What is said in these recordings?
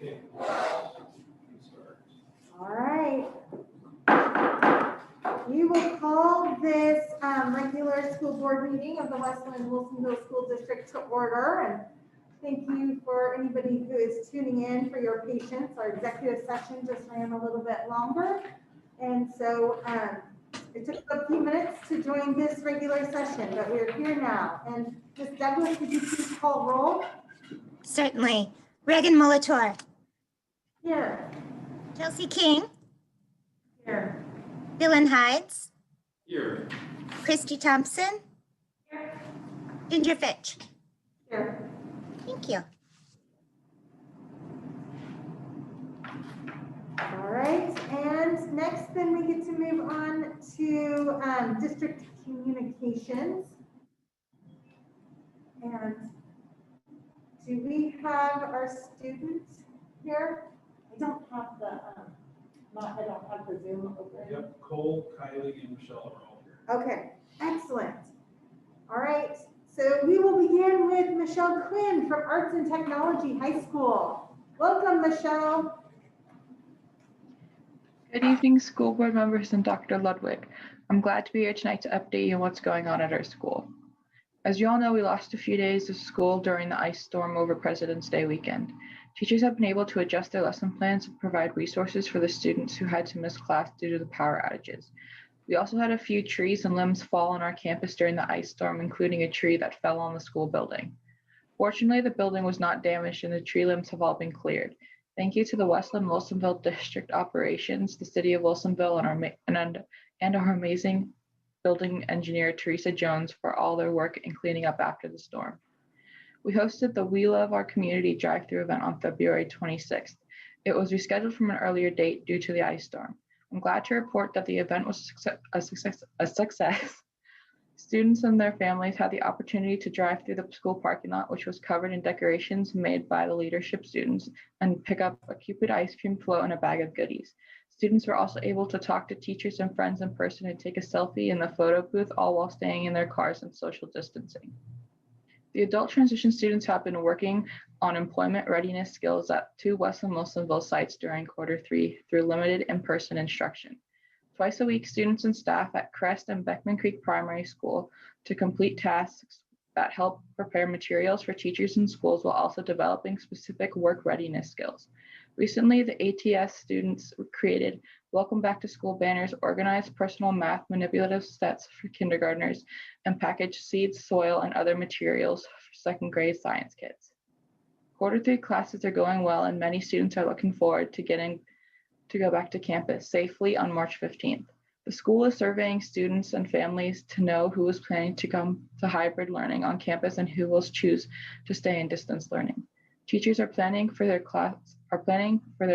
Okay. All right. We will call this regular school board meeting of the West Linn-Wilsonville School District to order. And thank you for anybody who is tuning in for your patience. Our executive session just ran a little bit longer. And so it took a few minutes to join this regular session, but we're here now. And Ms. Douglas, could you please call roll? Certainly. Regan Molitor, Here. Chelsea King, Here. Dylan Hides, Here. Christy Thompson, Ginger Fitch. Here. Thank you. All right, and next then we get to move on to district communications. And do we have our students here? I don't have the, I don't have the Zoom open. Yep, Cole, Kylie, and Michelle are all here. Okay, excellent. All right, so we will begin with Michelle Quinn from Arts and Technology High School. Welcome, Michelle. Good evening, school board members and Dr. Ludwig. I'm glad to be here tonight to update you on what's going on at our school. As you all know, we lost a few days of school during the ice storm over President's Day weekend. Teachers have been able to adjust their lesson plans and provide resources for the students who had to miss class due to the power outages. We also had a few trees and limbs fall on our campus during the ice storm, including a tree that fell on the school building. Fortunately, the building was not damaged and the tree limbs have all been cleared. Thank you to the West Linn-Wilsonville District Operations, the City of Wilsonville, and our amazing building engineer, Teresa Jones, for all their work in cleaning up after the storm. We hosted the We Love Our Community drive-through event on February 26th. It was rescheduled from an earlier date due to the ice storm. I'm glad to report that the event was a success. Students and their families had the opportunity to drive through the school parking lot, which was covered in decorations made by the leadership students, and pick up a Cupid ice cream float and a bag of goodies. Students were also able to talk to teachers and friends in person and take a selfie in the photo booth, all while staying in their cars and social distancing. The adult transition students have been working on employment readiness skills at 2 West Linn-Wilsonville sites during Q3 through limited in-person instruction. Twice a week, students and staff at Crest and Beckman Creek Primary School to complete tasks that help prepare materials for teachers in schools while also developing specific work readiness skills. Recently, the ATS students created Welcome Back to School banners, organized personal math manipulative sets for kindergartners, and packaged seeds, soil, and other materials for second grade science kits. Q3 classes are going well, and many students are looking forward to getting to go back to campus safely on March 15th. The school is surveying students and families to know who is planning to come to hybrid learning on campus and who will choose to stay in distance learning. Teachers are planning for their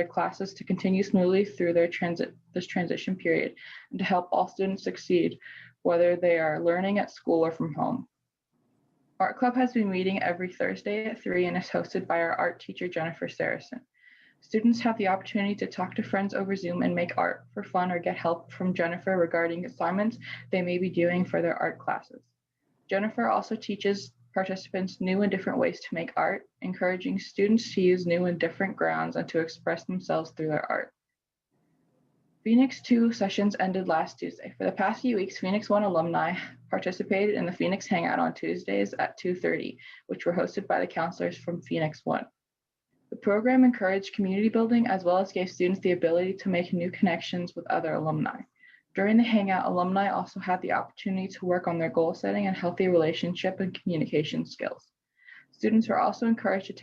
classes to continue smoothly through this transition period and to help all students succeed, whether they are learning at school or from home. Art Club has been meeting every Thursday at 3 and is hosted by our art teacher, Jennifer Saracen. Students have the opportunity to talk to friends over Zoom and make art for fun or get help from Jennifer regarding assignments they may be doing for their art classes. Jennifer also teaches participants new and different ways to make art, encouraging students to use new and different grounds and to express themselves through their art. Phoenix 2 sessions ended last Tuesday. For the past few weeks, Phoenix 1 alumni participated in the Phoenix Hangout on Tuesdays at 2:30, which were hosted by the counselors from Phoenix 1. The program encouraged community building as well as gave students the ability to make new connections with other alumni. During the Hangout, alumni also had the opportunity to work on their goal setting and healthy relationship and communication skills. Students were also encouraged to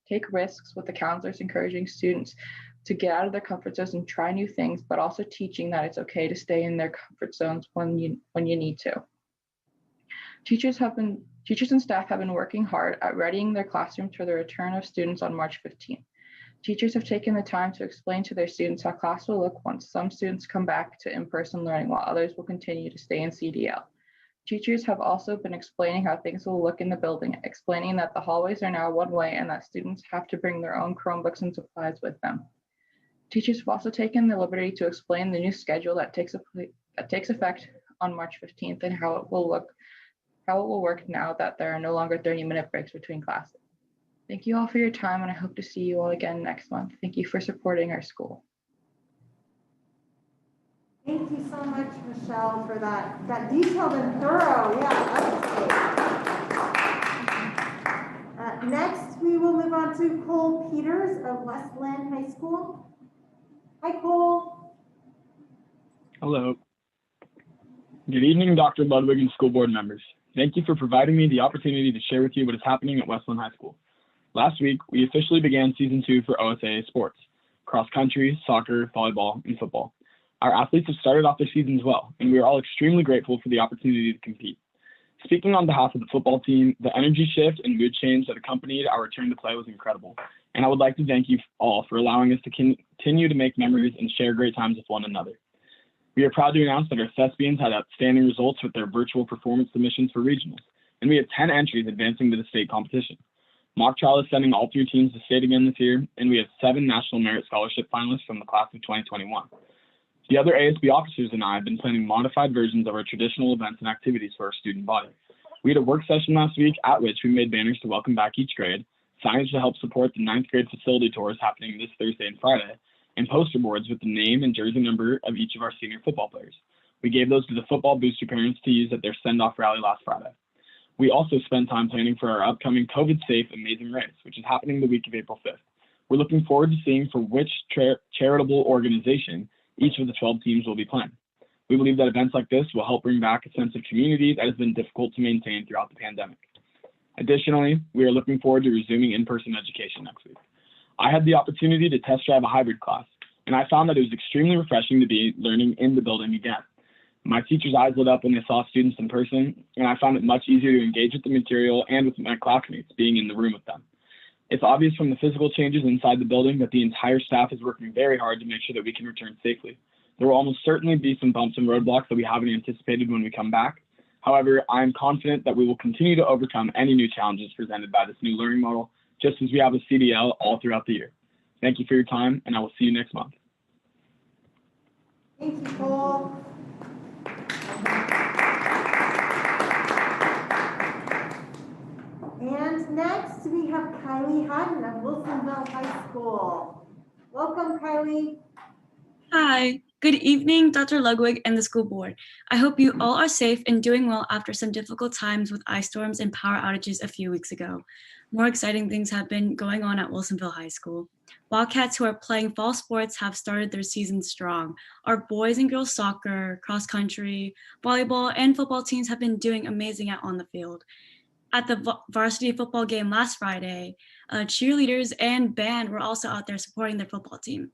take risks, with the counselors encouraging students to get out of their comfort zones and try new things, but also teaching that it's okay to stay in their comfort zones when you need to. Teachers and staff have been working hard at readying their classrooms for the return of students on March 15th. Teachers have taken the time to explain to their students how class will look once some students come back to in-person learning while others will continue to stay in CDL. Teachers have also been explaining how things will look in the building, explaining that the hallways are now one way and that students have to bring their own Chromebooks and supplies with them. Teachers have also taken the liberty to explain the new schedule that takes effect on March 15th and how it will work now that there are no longer 30-minute breaks between classes. Thank you all for your time, and I hope to see you all again next month. Thank you for supporting our school. Thank you so much, Michelle, for that detailed and thorough. Yeah, that was great. Next, we will move on to Cole Peters of West Linn High School. Hi, Cole. Hello. Good evening, Dr. Ludwig and school board members. Thank you for providing me the opportunity to share with you what is happening at West Linn High School. Last week, we officially began season 2 for OSAA sports, cross country, soccer, volleyball, and football. Our athletes have started off their seasons well, and we are all extremely grateful for the opportunity to compete. Speaking on behalf of the football team, the energy shift and mood change that accompanied our return to play was incredible, and I would like to thank you all for allowing us to continue to make memories and share great times with one another. We are proud to announce that our thespians had outstanding results with their virtual performance submissions for regionals, and we had 10 entries advancing to the state competition. Mock trial is sending all 3 teams to state again this year, and we have 7 National Merit Scholarship finalists from the class of 2021. The other ASB officers and I have been planning modified versions of our traditional events and activities for our student body. We had a work session last week at which we made banners to welcome back each grade, signage to help support the 9th grade facility tours happening this Thursday and Friday, and poster boards with the name and jersey number of each of our senior football players. We gave those to the football booster parents to use at their send-off rally last Friday. We also spent time planning for our upcoming COVID-safe Amazing Race, which is happening the week of April 5th. We're looking forward to seeing for which charitable organization each of the 12 teams will be playing. We believe that events like this will help bring back a sense of community that has been difficult to maintain throughout the pandemic. Additionally, we are looking forward to resuming in-person education next week. I had the opportunity to test drive a hybrid class, and I found that it was extremely refreshing to be learning in the building again. My teachers' eyes lit up when they saw students in person, and I found it much easier to engage with the material and with my classmates being in the room with them. It's obvious from the physical changes inside the building that the entire staff is working very hard to make sure that we can return safely. There will almost certainly be some bumps and roadblocks that we haven't anticipated when we come back. However, I am confident that we will continue to overcome any new challenges presented by this new learning model, just as we have a CDL all throughout the year. Thank you for your time, and I will see you next month. Thank you, Cole. And next, we have Kylie Haddon of Wilsonville High School. Welcome, Kylie. Hi, good evening, Dr. Ludwig and the school board. I hope you all are safe and doing well after some difficult times with ice storms and power outages a few weeks ago. More exciting things have been going on at Wilsonville High School. Wildcats who are playing fall sports have started their season strong. Our boys and girls soccer, cross country, volleyball, and football teams have been doing amazing out on the field. At the varsity football game last Friday, cheerleaders and band were also out there supporting their football team.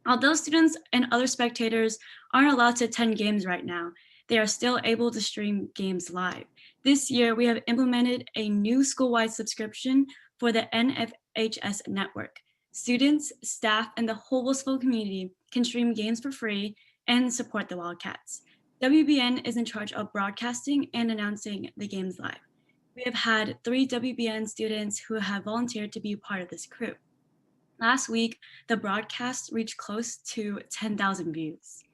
Although students and other spectators aren't allowed to attend games right now, they are still able to stream games live. This year, we have implemented a new school-wide subscription for the NFHS network. Students, staff, and the whole Wilsonville community can stream games for free and support the Wildcats. WBN is in charge of broadcasting and announcing the games live. We have had 3 WBN students who have volunteered to be part of this crew. Last week, the broadcast reached close to 10,000 views.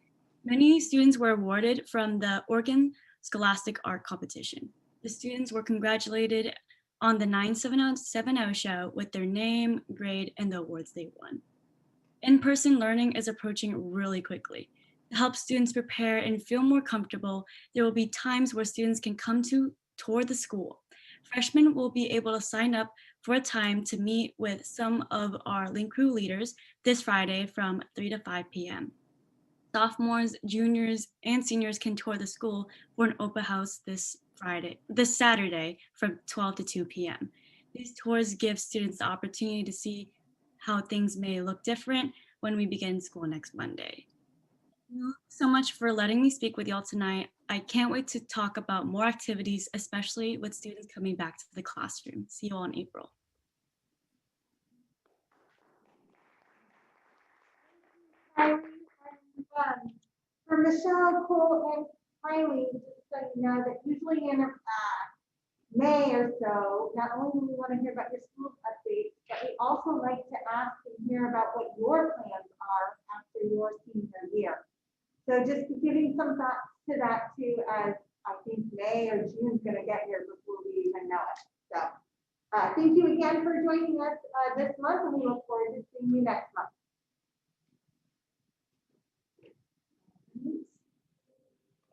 Many students were awarded from the Oregon Scholastic Art Competition. The students were congratulated on the 970 show with their name, grade, and the awards they won. In-person learning is approaching really quickly. To help students prepare and feel more comfortable, there will be times where students can come to tour the school. Freshmen will be able to sign up for a time to meet with some of our Link Crew leaders this Friday from 3 to 5 p.m. Sophomores, juniors, and seniors can tour the school for an open house this Saturday from 12 to 2 p.m. These tours give students the opportunity to see how things may look different when we begin school next Monday. Thank you so much for letting me speak with y'all tonight. I can't wait to talk about more activities, especially with students coming back to the classroom. See you all in April. For Michelle, Cole, and Kylie, just so you know that usually in May or so, not only do we want to hear about your school updates, but we also like to ask and hear about what your plans are after your senior year. So just giving some thoughts to that too, as I think May or June is going to get here before we even know it. So Thank you again for joining us this month, and we look forward to seeing you next month.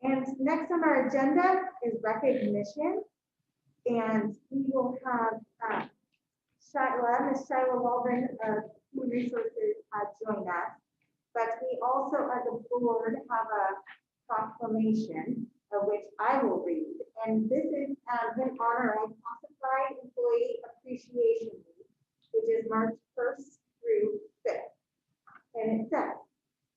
And next on our agenda is recognition. And we will have Miss Shyla Waldron of Human Resources join us. But we also, as a board, have a proclamation of which I will read. And this is in honor of Classified Employee Appreciation Week, which is March 1st through 5th. And it says,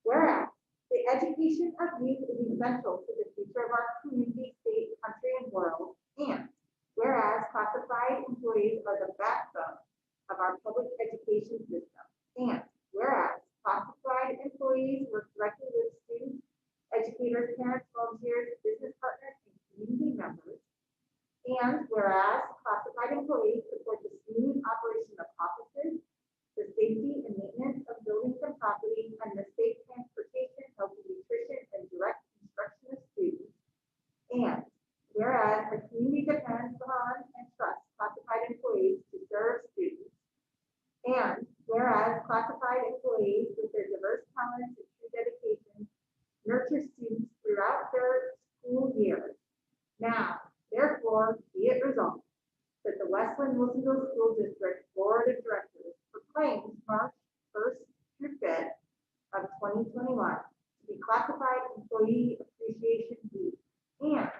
whereas the education of youth is essential to the future of our community, state, country, and world, and whereas classified employees are the backbone of our public education system, and whereas classified employees work directly with students, educators, parents, volunteers, business partners, and community members, and whereas classified employees support the smooth operation of offices, the safety and maintenance of buildings and property, and the safe transportation, healthy nutrition, and direct instruction of students, and whereas the community depends on and trusts classified employees to serve students, and whereas classified employees with their diverse talents and true dedication nurture students throughout their school years. Now, therefore, be it resolved that the West Linn-Wilsonville School District Board of Directors proclaims March 1st through 5th of 2021 to be Classified Employee Appreciation Week, and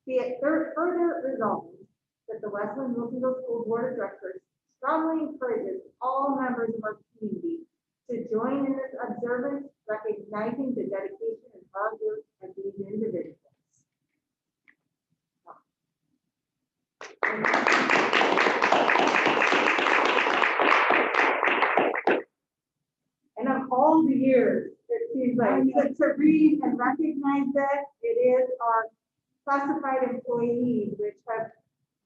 be it further resolved that the West Linn-Wilsonville School Board of Directors strongly encourages all members of our community to join in this observance, recognizing the dedication and hard work of these individuals. And of all the years, it seems like to read and recognize that it is our classified employees, which have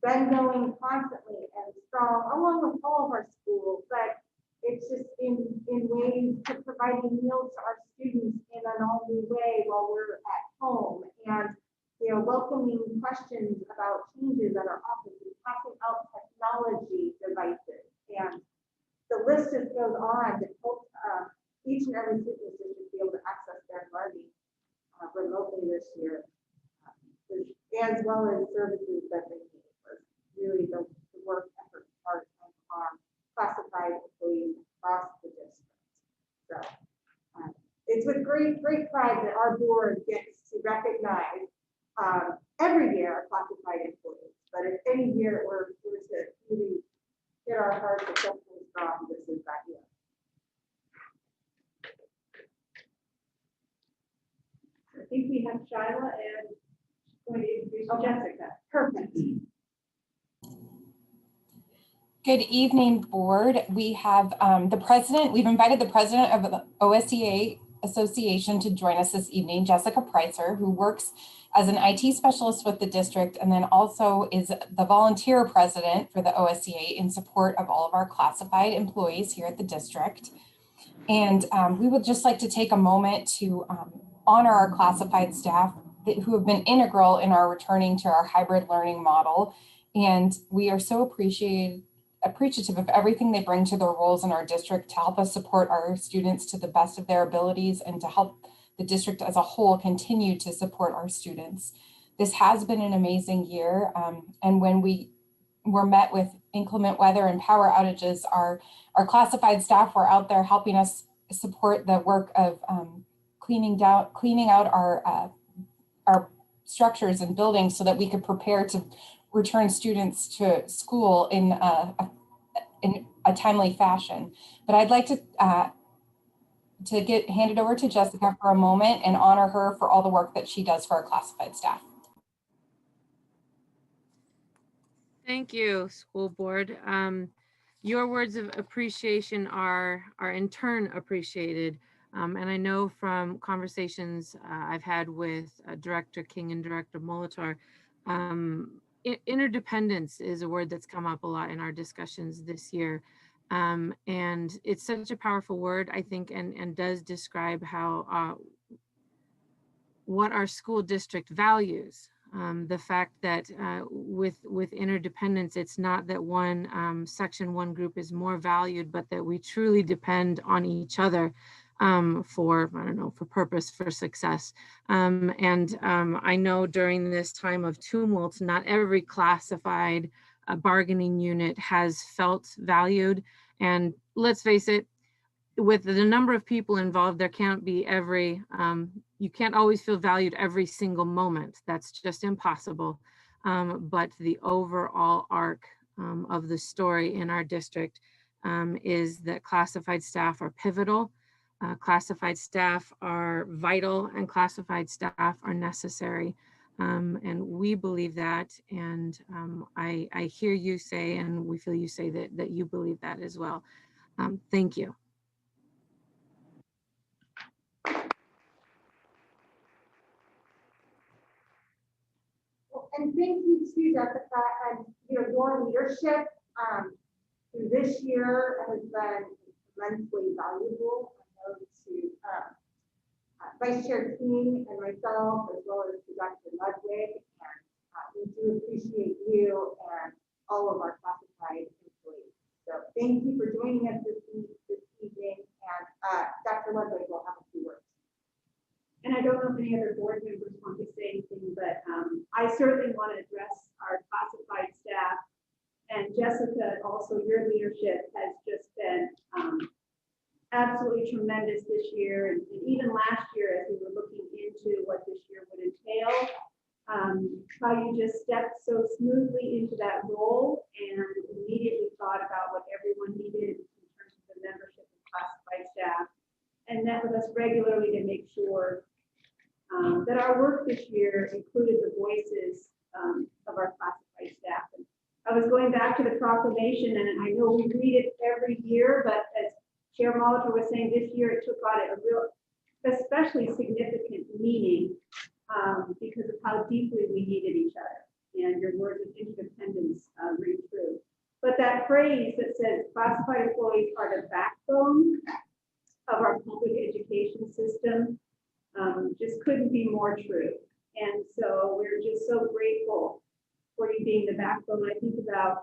been going constantly and strong, along with all of our schools, but it's just in ways to providing meals to our students in an all new way while we're at home, and welcoming questions about changes at our offices, passing out technology devices, and the list just goes on to help each and every school district be able to access their learning remotely this year, as well as services that they need. Really the work effort part of our classified employees across the district. So it's with great pride that our board gets to recognize every year our classified employees. But if any year we're to really get our hearts exceptionally strong, this is that year. I think we have Shyla and going to introduce Jessica. Perfect. Good evening, board. We have we've invited the president of the OSEA Association to join us this evening, Jessica Preitzer, who works as an IT specialist with the district and then also is the volunteer president for the OSEA in support of all of our classified employees here at the district. And we would just like to take a moment to honor our classified staff who have been integral in our returning to our hybrid learning model. And we are so appreciative of everything they bring to their roles in our district to help us support our students to the best of their abilities and to help the district as a whole continue to support our students. This has been an amazing year. And when we were met with inclement weather and power outages, our classified staff were out there helping us support the work of cleaning out our structures and buildings so that we could prepare to return students to school in a timely fashion. But I'd like to hand it over to Jessica for a moment and honor her for all the work that she does for our classified staff. Thank you, school board. Your words of appreciation are in turn appreciated. And I know from conversations I've had with Director King and Director Molitor, interdependence is a word that's come up a lot in our discussions this year. And it's such a powerful word, I think, and does describe how what our school district values. the fact that with interdependence, it's not that one section, one group is more valued, but that we truly depend on each other for, I don't know, for purpose, for success. I know during this time of tumult, not every classified bargaining unit has felt valued. And let's face it, with the number of people involved, there can't be you can't always feel valued every single moment. That's just impossible. But the overall arc of the story in our district is that classified staff are pivotal, classified staff are vital, and classified staff are necessary. And we believe that, and I hear you say, and we feel you say that you believe that as well. Thank you. And thank you to Jessica, and your leadership through this year has been immensely valuable. I know to Vice Chair King and myself, as well as to Dr. Ludwig, and we do appreciate you and all of our classified employees. So thank you for joining us this evening, and Dr. Ludwig will have a few words. And I don't know if any other board members want to say anything, but I certainly want to address our classified staff. And Jessica, also your leadership has just been absolutely tremendous this year. And even last year, as we were looking into what this year would entail, how you just stepped so smoothly into that role and immediately thought about what everyone needed in terms of the membership of classified staff, and met with us regularly to make sure that our work this year included the voices of our classified staff. And I was going back to the proclamation, and I know we read it every year, but as Chair Molitor was saying, this year it took on a real, especially significant meaning because of how deeply we needed each other. And your words of interdependence ring true. But that phrase that says classified employees are the backbone of our public education system just couldn't be more true. And so we're just so grateful for you being the backbone. I think about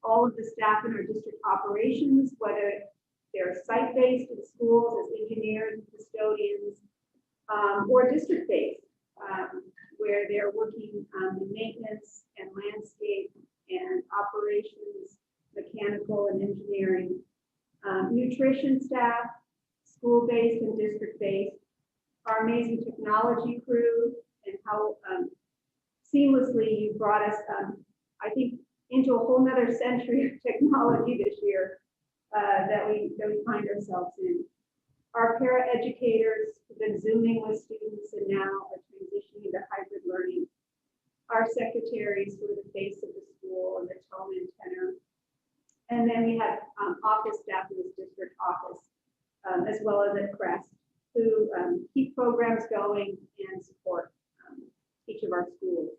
all of the staff in our district operations, whether they're site-based in schools as engineers and custodians, or district-based, where they're working in maintenance and landscape and operations, mechanical and engineering, nutrition staff, school-based and district-based, our amazing technology crew, and how seamlessly you brought us, I think, into a whole nother century of technology this year that we find ourselves in. Our para-educators have been Zooming with students and now are transitioning to hybrid learning. Our secretaries who are the face of the school and the tone and tenor. And then we have office staff in this district office, as well as at Crest, who keep programs going and support each of our schools.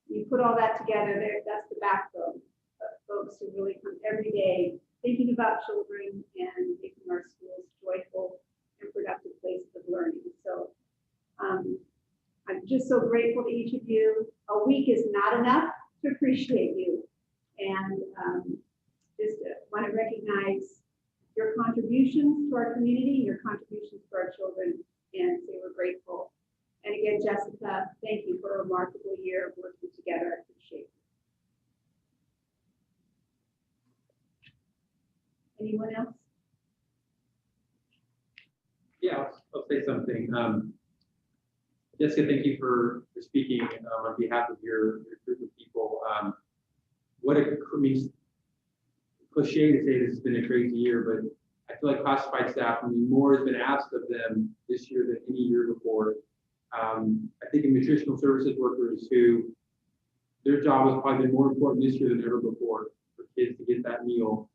You put all that together, that's the backbone of folks who really come every day thinking about children and making our schools joyful and productive places of learning. So I'm just so grateful to each of you. A week is not enough to appreciate you. And just want to recognize your contributions to our community, your contributions to our children, and say we're grateful. And again, Jessica, thank you for a remarkable year of working together. I appreciate it. Anyone else? Yeah, I'll say something. Jessica, thank you for speaking on behalf of your group of people. What a cliche to say this has been a crazy year, but I feel like classified staff, more has been asked of them this year than any year before. I think in nutritional services workers who their job has probably been more important this year than ever before for kids to get that meal.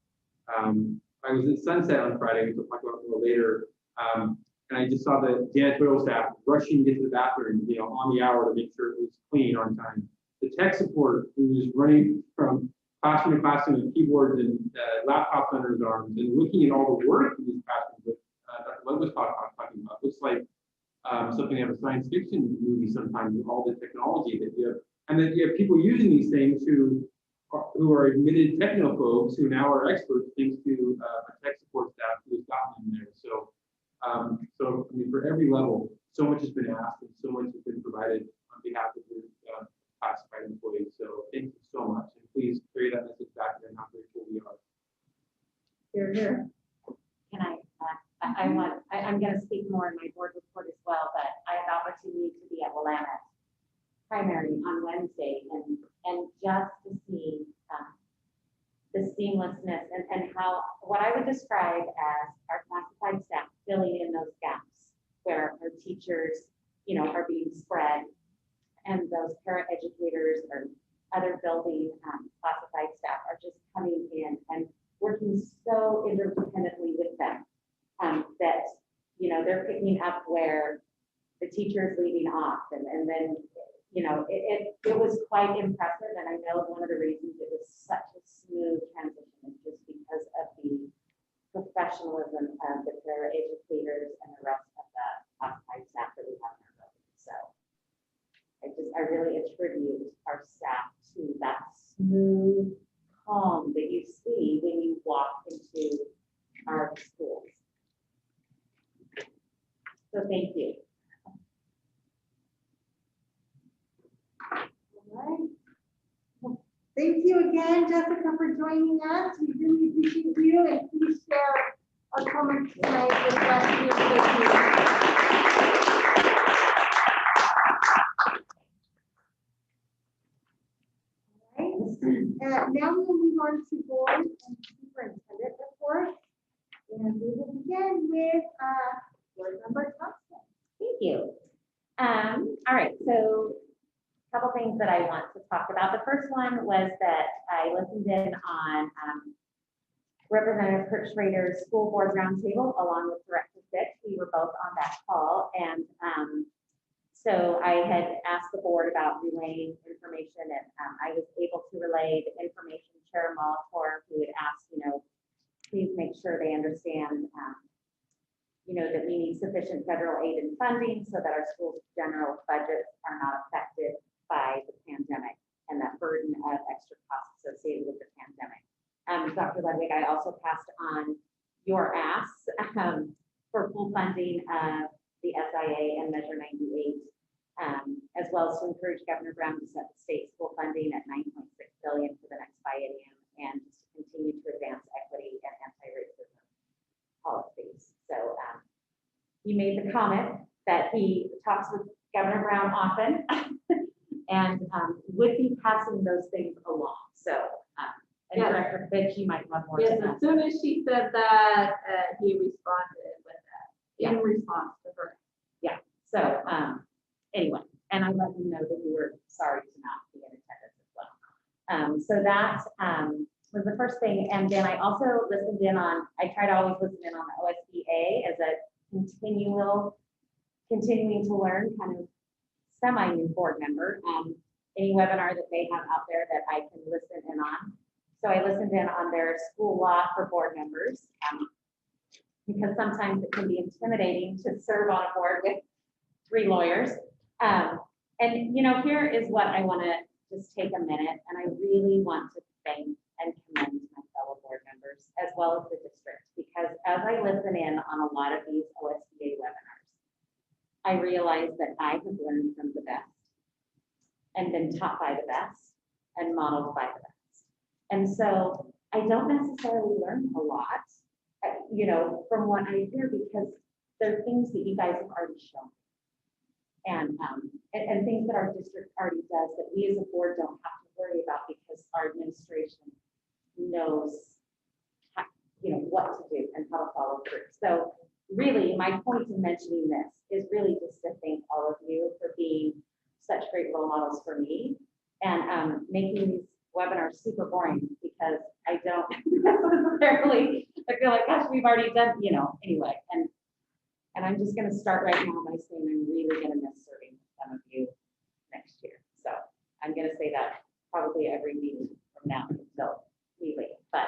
I was at Sunset on Friday, we'll talk about it a little later, and I just saw the janitorial staff rushing to get to the bathroom, on the hour to make sure it was clean on time. The tech support who was running from classroom to classroom with keyboards and laptops under his arms and looking at all the work in these classrooms that Dr. Love was talking about. Looks like something of a science fiction movie sometimes with all the technology that you have, and then you have people using these things who are admitted technophobes who now are experts thanks to a tech support staff who has gotten them there. So, so I mean, for every level, so much has been asked and so much has been provided on behalf of the classified employees. So thank you so much, and please carry that message back to them how grateful we are. Here, here. Can I'm going to speak more in my board report as well, but I had the opportunity to be at Willamette primary on Wednesday and just to see the seamlessness and how, what I would describe as our classified staff filling in those gaps where our teachers, you know, are being spread and those paraeducators or other building classified staff are just coming in and working so interdependently with them that, you know, they're picking up where the teacher is leaving off. And then, you know, it was quite impressive. And I know one of the reasons it was such a smooth transition is just because of the professionalism of the paraeducators and the rest of the classified staff that we have in our building. So I really attribute our staff to that smooth calm that you see when you walk into our schools. So thank you. All right. Thank you again, Jessica, for joining us. We really appreciate you, and please share our comments tonight with the rest of your now we will move on to board and superintendent reports. And we will begin with board member Thompson. Thank you. All right, so a couple things that I want to talk about. The first one was that I listened in on Representative Kurt Schrader's school board roundtable along with Director Fitch. We were both on that call, and so I had asked the board about relaying information, and I was able to relay the information. Chair Molitor, who had asked, you know, please make sure they understand, you know, that we need sufficient federal aid and funding so that our schools' general budgets are not affected by the pandemic and that burden of extra costs associated with the pandemic. Dr. Ludwig, I also passed on your ask for full funding of the SIA and Measure 98, as well as to encourage Governor Brown to set the state school funding at $9.6 billion for the next biennium and to continue to advance equity and anti-racism policies. So he made the comment that he talks with Governor Brown often and would be passing those things along. So, and yes. Director Fitch, you might have more Yes, to as that. soon as she said that, he responded with that in response to her. Yeah. So anyway, and I let him know that you were sorry to not be in attendance as well. So that was the first thing. And then I also listened in on, I try to always listen in on the OSBA as a continuing to learn kind of semi-new board member. Any webinar that they have out there that I can listen in on. So I listened in on their school law for board members because sometimes it can be intimidating to serve on a board with 3 lawyers. And you know, here is what I want to just take a minute, and I really want to thank and commend my fellow board members as well as the district, because as I listen in on a lot of these OSBA webinars, I realize that I have learned from the best and been taught by the best and modeled by the best. And so I don't necessarily learn a lot, you know, from what I hear, because there are things that you guys have already shown. And things that our district already does that we as a board don't have to worry about because our administration knows how, you know, what to do and how to follow through. So really, my point in mentioning this is really just to thank all of you for being such great role models for me and making these webinars super boring, because I don't necessarily, I feel like, gosh, we've already done, you know, anyway. And I'm just going to start right now by saying I'm really going to miss serving with some of you next year. So I'm going to say that probably every meeting from now until we leave. But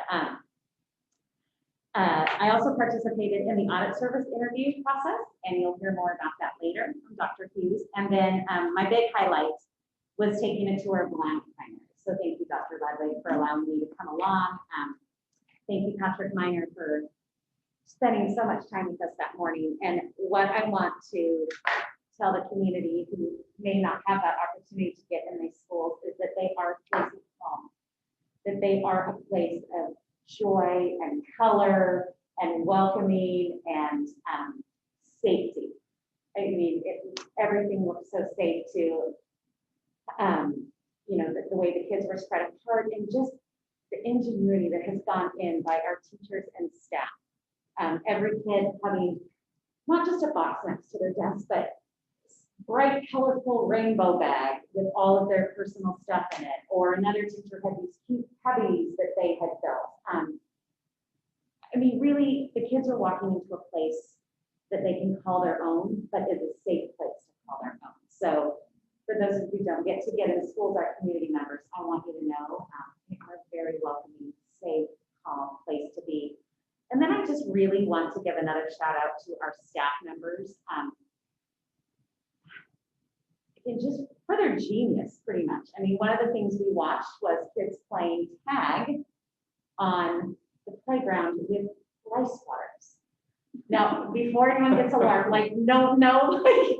I also participated in the audit service interview process, and you'll hear more about that later from Dr. Hughes. And then my big highlight was taking a tour of Willamette Primary. So thank you, Dr. Ludwig, for allowing me to come along. Thank you, Patrick Miner, for spending so much time with us that morning. And what I want to tell the community who may not have that opportunity to get in these schools is that they are a place of calm, that they are a place of joy and color and welcoming and safety. I mean, everything looks so safe to, you know, the way the kids were spread apart and just the ingenuity that has gone in by our teachers and staff. Every kid having not just a box next to their desk, but bright, colorful rainbow bag with all of their personal stuff in it, or another teacher had these cute cubbies that they had built. I mean, really, the kids are walking into a place that they can call their own, but is a safe place to call their own. So for those of you who don't get to get in schools, our community members, I want you to know we are a very welcoming, safe, calm place to be. And then I just really want to give another shout out to our staff members. And just for their genius, pretty much. I mean, one of the things we watched was kids playing tag on the playground with fly swatters. Now, before anyone gets alarmed, like, no, like,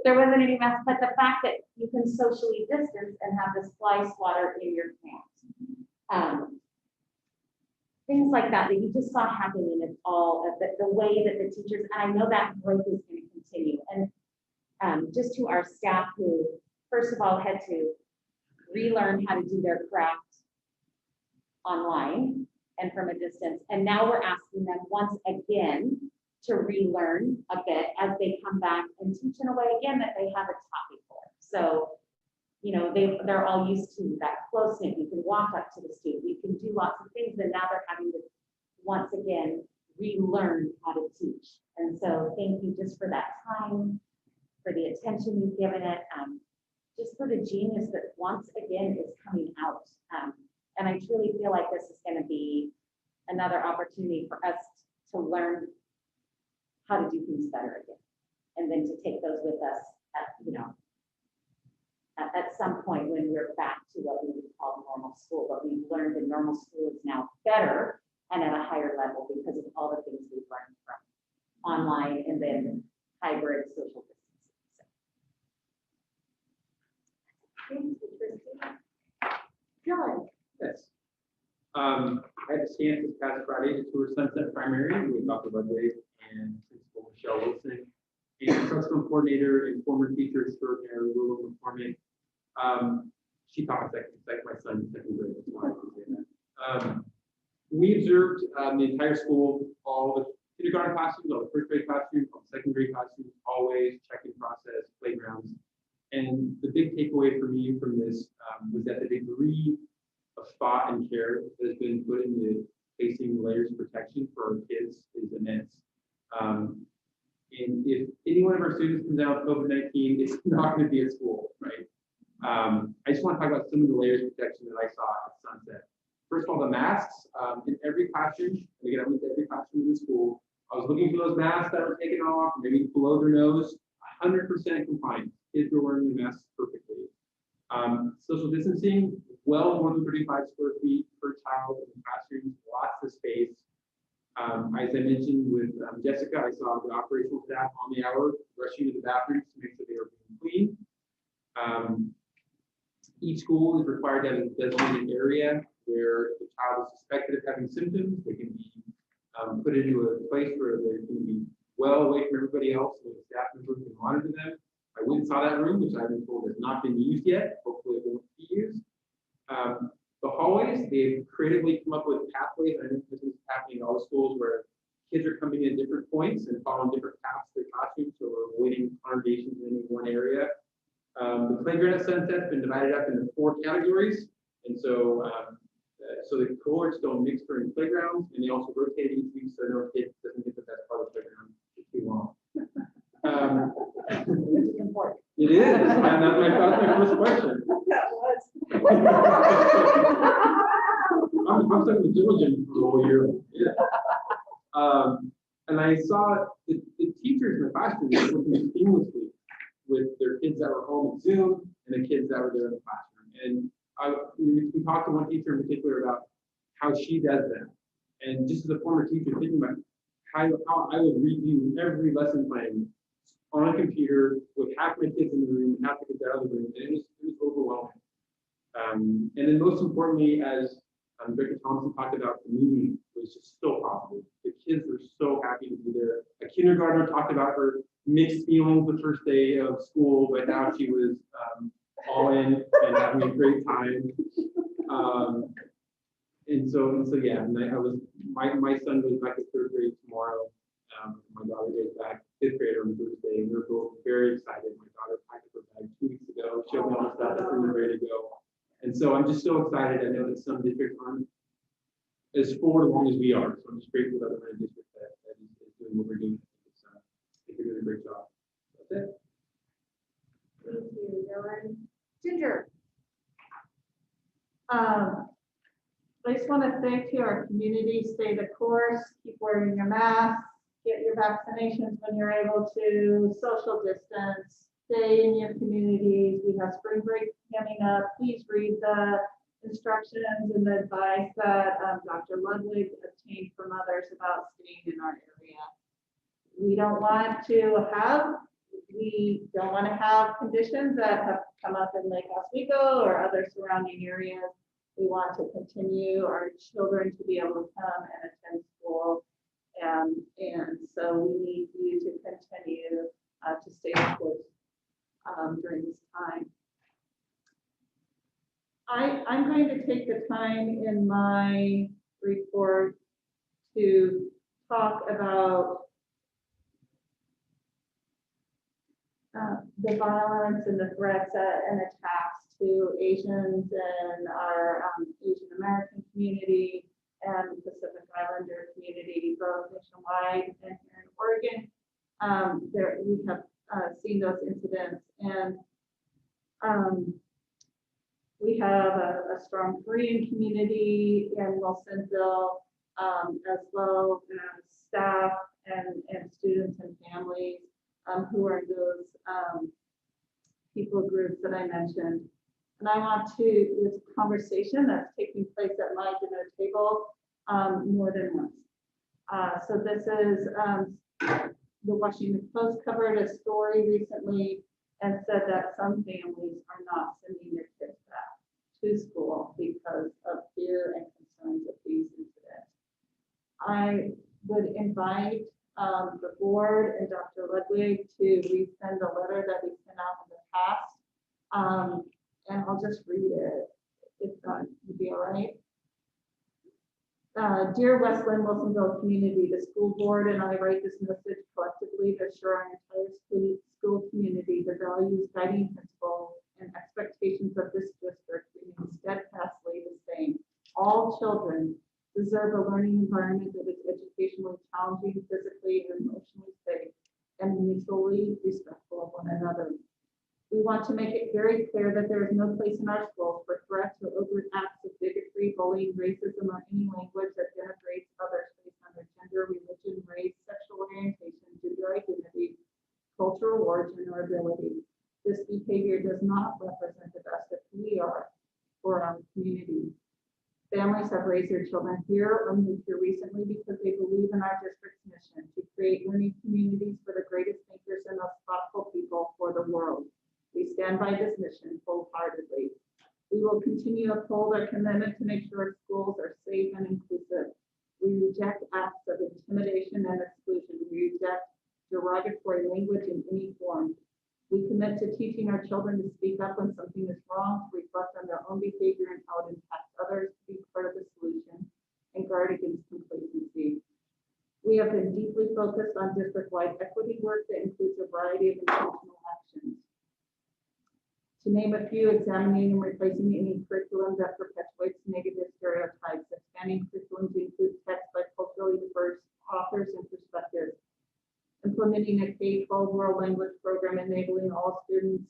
there wasn't any mess, but the fact that you can socially distance and have this fly swatter in your hand. Things like that you just saw happening in all of the way that the teachers, and I know that growth is going to continue. And just to our staff who, first of all, had to relearn how to do their craft online and from a distance. And now we're asking them once again to relearn a bit as they come back and teach in a way again that they haven't taught before. So, you know, they're all used to that close-knit. You can walk up to the student, you can do lots of things, and now they're having to once again relearn how to teach. And so thank you just for that time, for the attention you've given it, just for the genius that once again is coming out. And I truly feel like this is going to be another opportunity for us to learn how to do things better again, and then to take those with us at, you know, at some point when we're back to what we would call normal school. But we've learned that normal school is now better and at a higher level because of all the things we've learned from online and then hybrid social distancing. Dylan. Yes. I had a chance this past Friday to tour Sunset Primary with Dr. Ludwig and Principal Michelle Wilson, and instructional coordinator and former teacher extraordinary Lulu McCormick. She taught my son in second grade. That's why I can say that. We observed the entire school, all the kindergarten classrooms, all the first grade classrooms, all the second grade classrooms, always check-in process, playgrounds. And the big takeaway for me from this was that the degree of thought and care that has been put into placing layers of protection for our kids is immense. And if any one of our students comes out with COVID-19, it's not going to be at school, right? I just want to talk about some of the layers of protection that I saw at Sunset. First of all, the masks in every classroom. And again, I went to every classroom in the school. I was looking for those masks that were taken off, maybe below their nose. 100% compliance. Kids were wearing the masks perfectly. Social distancing, well more than 35 square feet per child in the classrooms, lots of space. As I mentioned with Jessica, I saw the operational staff on the hour rushing to the bathrooms to make sure they were being clean. Each school is required to have a designated area where the child is suspected of having symptoms. They can be put into a place where they're going to be well away from everybody else, so the staff members can monitor them. I went and saw that room, which I've been told has not been used yet. Hopefully it won't be used. The hallways, they've creatively come up with pathways. I think this is happening in all the schools where kids are coming in at different points and following different paths to their classrooms, so we're avoiding congregations in any one area. The playground at Sunset has been divided up into 4 categories, and so the cohorts don't mix during playgrounds, and they also rotate each week so no kid doesn't get the best part of the playground for too long. Which is important. It is, and that's my first question. That was. I'm stuck in the gym for the whole year. Yeah. And I saw the teachers in the classroom were working seamlessly with their kids that were home at Zoom and the kids that were there in the classroom. And we talked to one teacher in particular about how she does that. And just as a former teacher, thinking about how I would review every lesson plan on a computer with half my kids in the room, half the kids out of the room, and it was overwhelming. And then most importantly, as Dr. Thompson talked about, the meeting was just so positive. The kids were so happy to be there. A kindergartner talked about her mixed feelings the first day of school, but now she was all in and having a great time. And so yeah, and I was my son goes back to third grade tomorrow. My daughter goes back fifth grade on Thursday, and we're both very excited. My daughter packed up her bag 2 weeks ago, showed me all the stuff that's in there ready to go. And so I'm just so excited. I know that some districts aren't as forward along as we are. So I'm just grateful that we're in a district that is doing what we're doing. I think you're doing a great job. That's it. Thank you, Dylan. Ginger. I just want to say to our community, stay the course, keep wearing your mask, get your vaccinations when you're able to, social distance, stay in your communities. We have spring break coming up. Please read the instructions and the advice that Dr. Ludwig obtained from others about staying in our area. We don't want to have conditions that have come up in Lake Oswego or other surrounding areas. We want to continue our children to be able to come and attend school. And so we need you to continue to stay the course during this time. I'm going to take the time in my report to talk about the violence and the threats and attacks to Asians and our Asian American community and Pacific Islander community, both nationwide and here in Oregon. We have seen those incidents, and we have a strong Korean community in Linn-Wilsonville, as well as staff and students and families who are those people groups that I mentioned. And I want to, it's a conversation that's taking place at my dinner table more than once. So this is, the Washington Post covered a story recently and said that some families are not sending their kids back to school because of fear and concerns of these incidents. I would invite the board and Dr. Ludwig to resend the letter that we sent out in the past. And I'll just read it, if that would be all right. Dear West Linn-Wilsonville community, the school board and I write this message collectively to assure our entire school community the values, guiding principles, and expectations of this district remain steadfastly the same. All children deserve a learning environment that is educationally challenging, physically and emotionally safe, and mutually respectful of one another. We want to make it very clear that there is no place in our schools for threats or overt acts of bigotry, bullying, racism, or any language that denigrates others based on their gender, religion, race, sexual orientation, gender identity, cultural origin, or ability. This behavior does not represent the best of who we are for our community. Families have raised their children here or moved here recently because they believe in our district's mission to create learning communities for the greatest thinkers and most thoughtful people for the world. We stand by this mission wholeheartedly. We will continue to uphold our commitment to make sure our schools are safe and inclusive. We reject acts of intimidation and exclusion. We reject derogatory language in any form. We commit to teaching our children to speak up when something is wrong, to reflect on their own behavior and how it impacts others, to be part of the solution, and guard against complacency. We have been deeply focused on district-wide equity work that includes a variety of intentional actions. To name a few, examining and replacing any curriculum that perpetuates negative stereotypes, expanding curriculum to include text by culturally diverse authors and perspectives, implementing a K-12 world language program enabling all students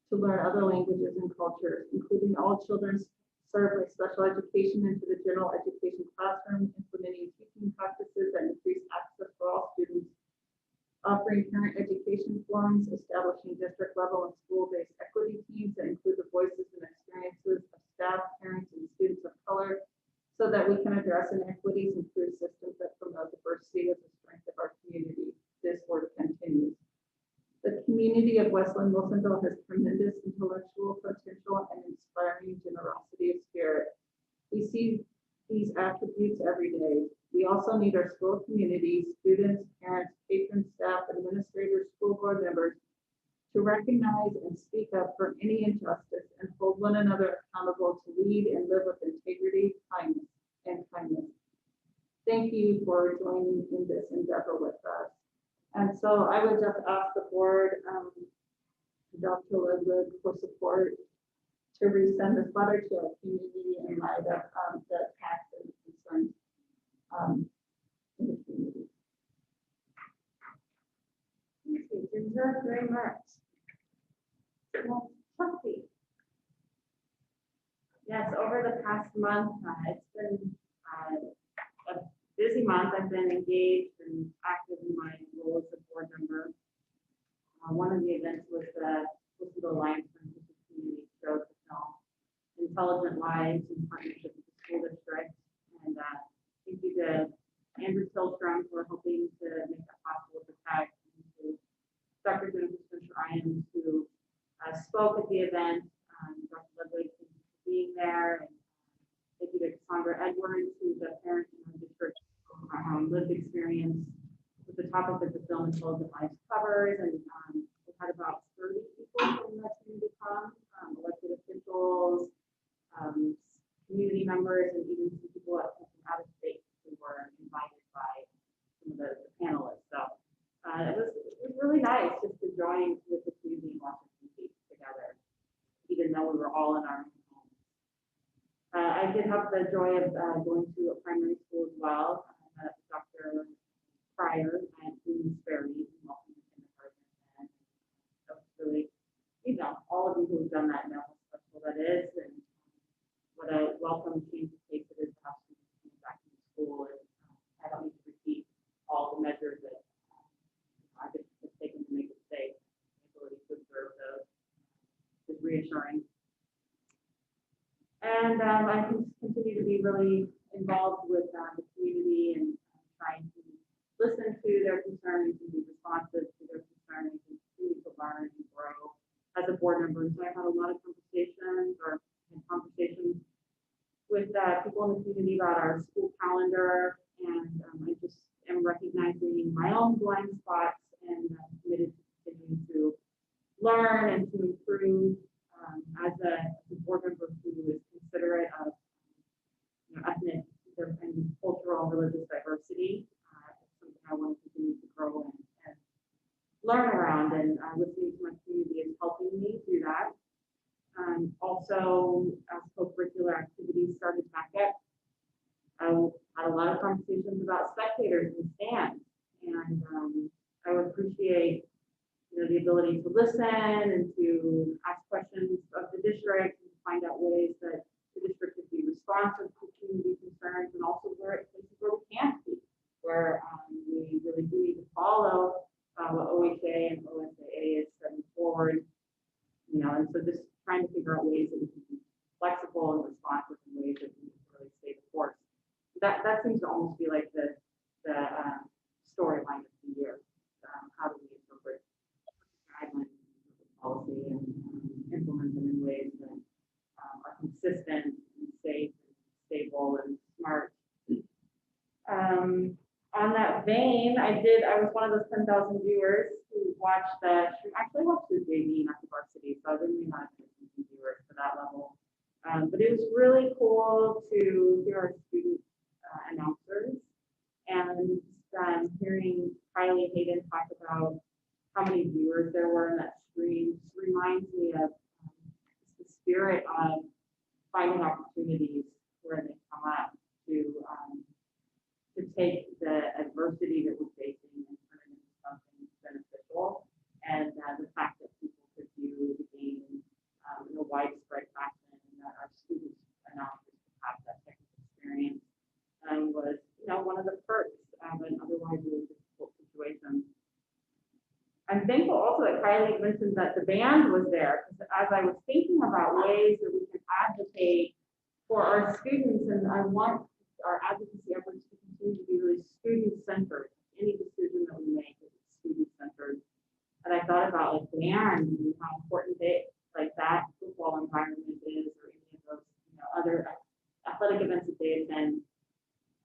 to learn other languages and cultures, including all children's serve my special education into the general education classroom, implementing teaching practices that increase access for all students, offering parent education forums, establishing district level and school-based equity teams that include the voices and experiences of staff, parents, and students of color, so that we can address inequities and improve systems that promote diversity as a strength of our community. This work continues. The community of West Linn-Wilsonville has tremendous intellectual potential and inspiring generosity of spirit. We see these attributes every day. We also need our school community, students, parents, patrons, staff, administrators, school board members to recognize and speak up for any injustice and hold one another accountable to lead and live with integrity, kindness, and kindness. Thank you for joining in this endeavor with us. And so I would just ask the board, Dr. Ludwig, for support to resend this letter to our community in light of the attacks and concerns in the community. Thank you, Ginger, very much. Chelsea. Yes, over the past month, it's been a busy month. I've been engaged and active in my role as a board member. One of the events was the Alliance for Inclusive Community showed the film Intelligent Lives in partnership with the school district. And thank you to Andrew Tillstrom for helping to make that possible with TAG, and to Dr. Jennifer Spencer-Iams, who spoke at the event. Dr. Ludwig, thank you for being there. And thank you to Cassandra Edwards, who's a parent in our district, lived experience with the topic that the film Intelligent Lives covers. And we had about 30 people from the community come, elected officials, community members, and even some people from out of state who were invited by some of the panelists. So it was really nice just to join with the community and watch TV together, even though we were all in our own homes. I did have the joy of going to a primary school as well. Dr. Pryor at Bloomsbury, welcome to kindergarten, and that was really, all of you who have done that know how special that is, and what a welcome change of pace it is to have students coming back to school. And I don't need to repeat all the measures that I've taken to make it safe. The ability to observe those is reassuring. And I can continue to be really involved with the community and trying to listen to their concerns and be responsive to their concerns and continue to learn and grow as a board member. So I've had a lot of conversations with people in the community about our school calendar, and I just am recognizing my own blind spots, and I'm committed to continuing to learn and to improve as a board member who is considerate of ethnic and cultural and religious diversity. It's something I want to continue to grow and learn around, and listening to my community is helping me do that. Also, as co-curricular activities started back up, I had a lot of conversations about spectators and stands, and I would appreciate the ability to listen and to ask questions of the district and find out ways that the district could be responsive to community concerns, and also places where we can't be, where we really do need to follow what OHA and OSAA is setting forward, and so just trying to figure out ways that we can be flexible and responsive in ways that we can really stay the course. That seems to almost be like the storyline of the year. How do we interpret guidelines, policy, and implement them in ways that are consistent and safe and stable and smart. On that vein, I was one of those 10,000 viewers who watched actually watched the JV, not the varsity, so I didn't even have viewers for that level. But it was really cool to hear our student announcers, and hearing Kylie Hayden talk about how many viewers there were in that stream just reminds me of the spirit of finding opportunities where they come up to take the adversity that we're facing and turn it into something beneficial. And the fact that people could view the game in a widespread fashion, and that our students Riley mentioned that the band was there, because as I was thinking about ways that we can advocate for our students, and I want our advocacy efforts to continue to be really student-centered. Any decision that we make is student-centered. And I thought about like band and how important like that football environment is, or any of those, other athletic events that they attend.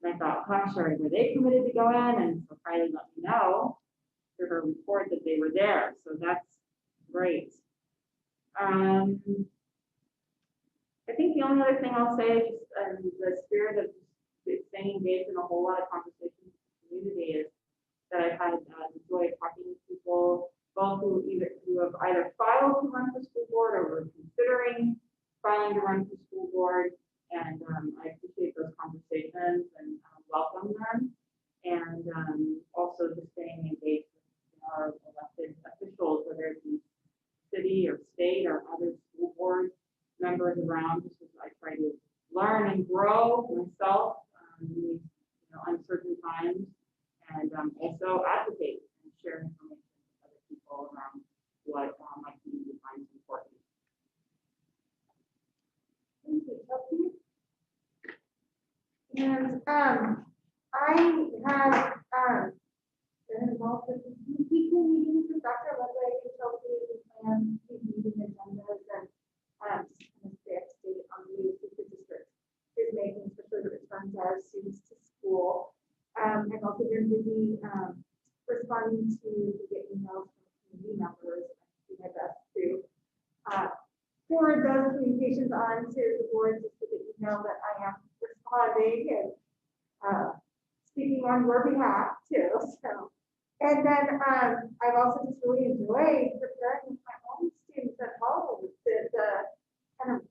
And I thought, gosh, were they committed to go in? And so Riley let me know through her report that they were there. So that's great. I think the only other thing I'll say is just the spirit of staying engaged in a whole lot of conversations with the community is that I've had the joy of talking to people, both who have either filed to run for school board or were considering filing to run for school board. And I appreciate those conversations and welcome them. And also just staying engaged with our elected officials, whether it be city or state or other school board members around, just as I try to learn and grow myself in these uncertain times, and also advocate and share information with other people around what my community finds important. Thank you, Chelsea. And I have been involved with weekly meetings with Dr. Ludwig and Chelsea to plan these meeting agendas and just kind of stay up to date on the news that the district is making, especially the returns of our students to school. I've also been busy responding to the emails from community members. I do my best to forward those communications on to the board just so that you know that I am responding and speaking on your behalf too. So, and then I've also just really enjoyed preparing with my own students at home to kind of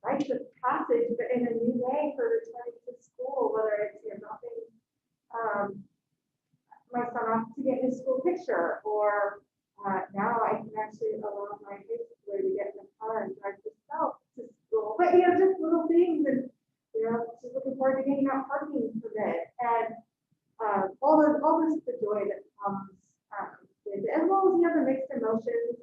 write the passage, but in a new way for returning to school, whether it's dropping my son off to get his school picture, or now I can actually allow my high schooler to get in the car and drive himself to school. But just little things, and just looking forward to getting out parking permit, and all this the joy that comes with it, as well as the mixed emotions,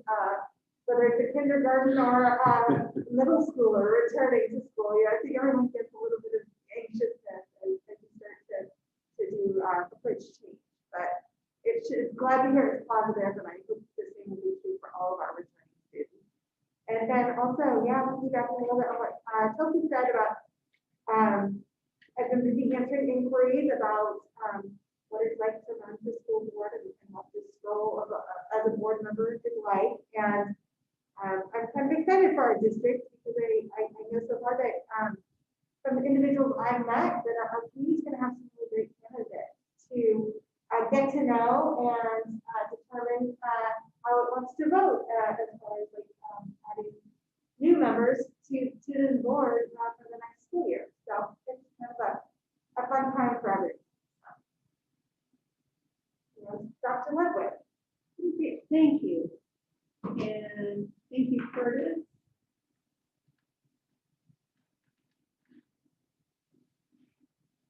whether it's a kindergarten or middle schooler returning to school. I think everyone gets a little bit of anxiousness as you start to do approach change, but it's glad to hear it's positive, and I hope the same will be true for all of our returning students. And then also, piggybacking a little bit on what Chelsea said about I've been busy answering inquiries about what it's like to run the school board and what this role of as a board member is like. And I'm kind of excited for our district because I know so far that from the individuals I've met that our community is going to have some really great candidates to get to know and determine how it wants to vote as far as adding new members to the board for the next school year. So it's kind of a fun time for everyone. Dr. Ludwig. Thank you. And thank you, Curtis.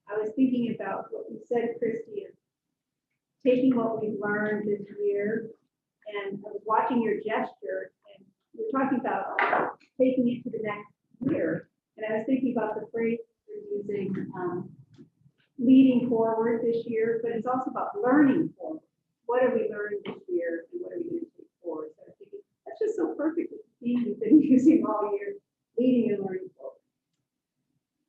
I was thinking about what you said, Christy, of taking what we've learned this year, and I was watching your gesture, and we're talking about taking it to the next year. And I was thinking about the phrase you're using, leading forward this year, but it's also about learning forward. What have we learned this year, and what are we going to take forward? So I was thinking, that's just so perfect with the theme you've been using all year, leading and learning forward.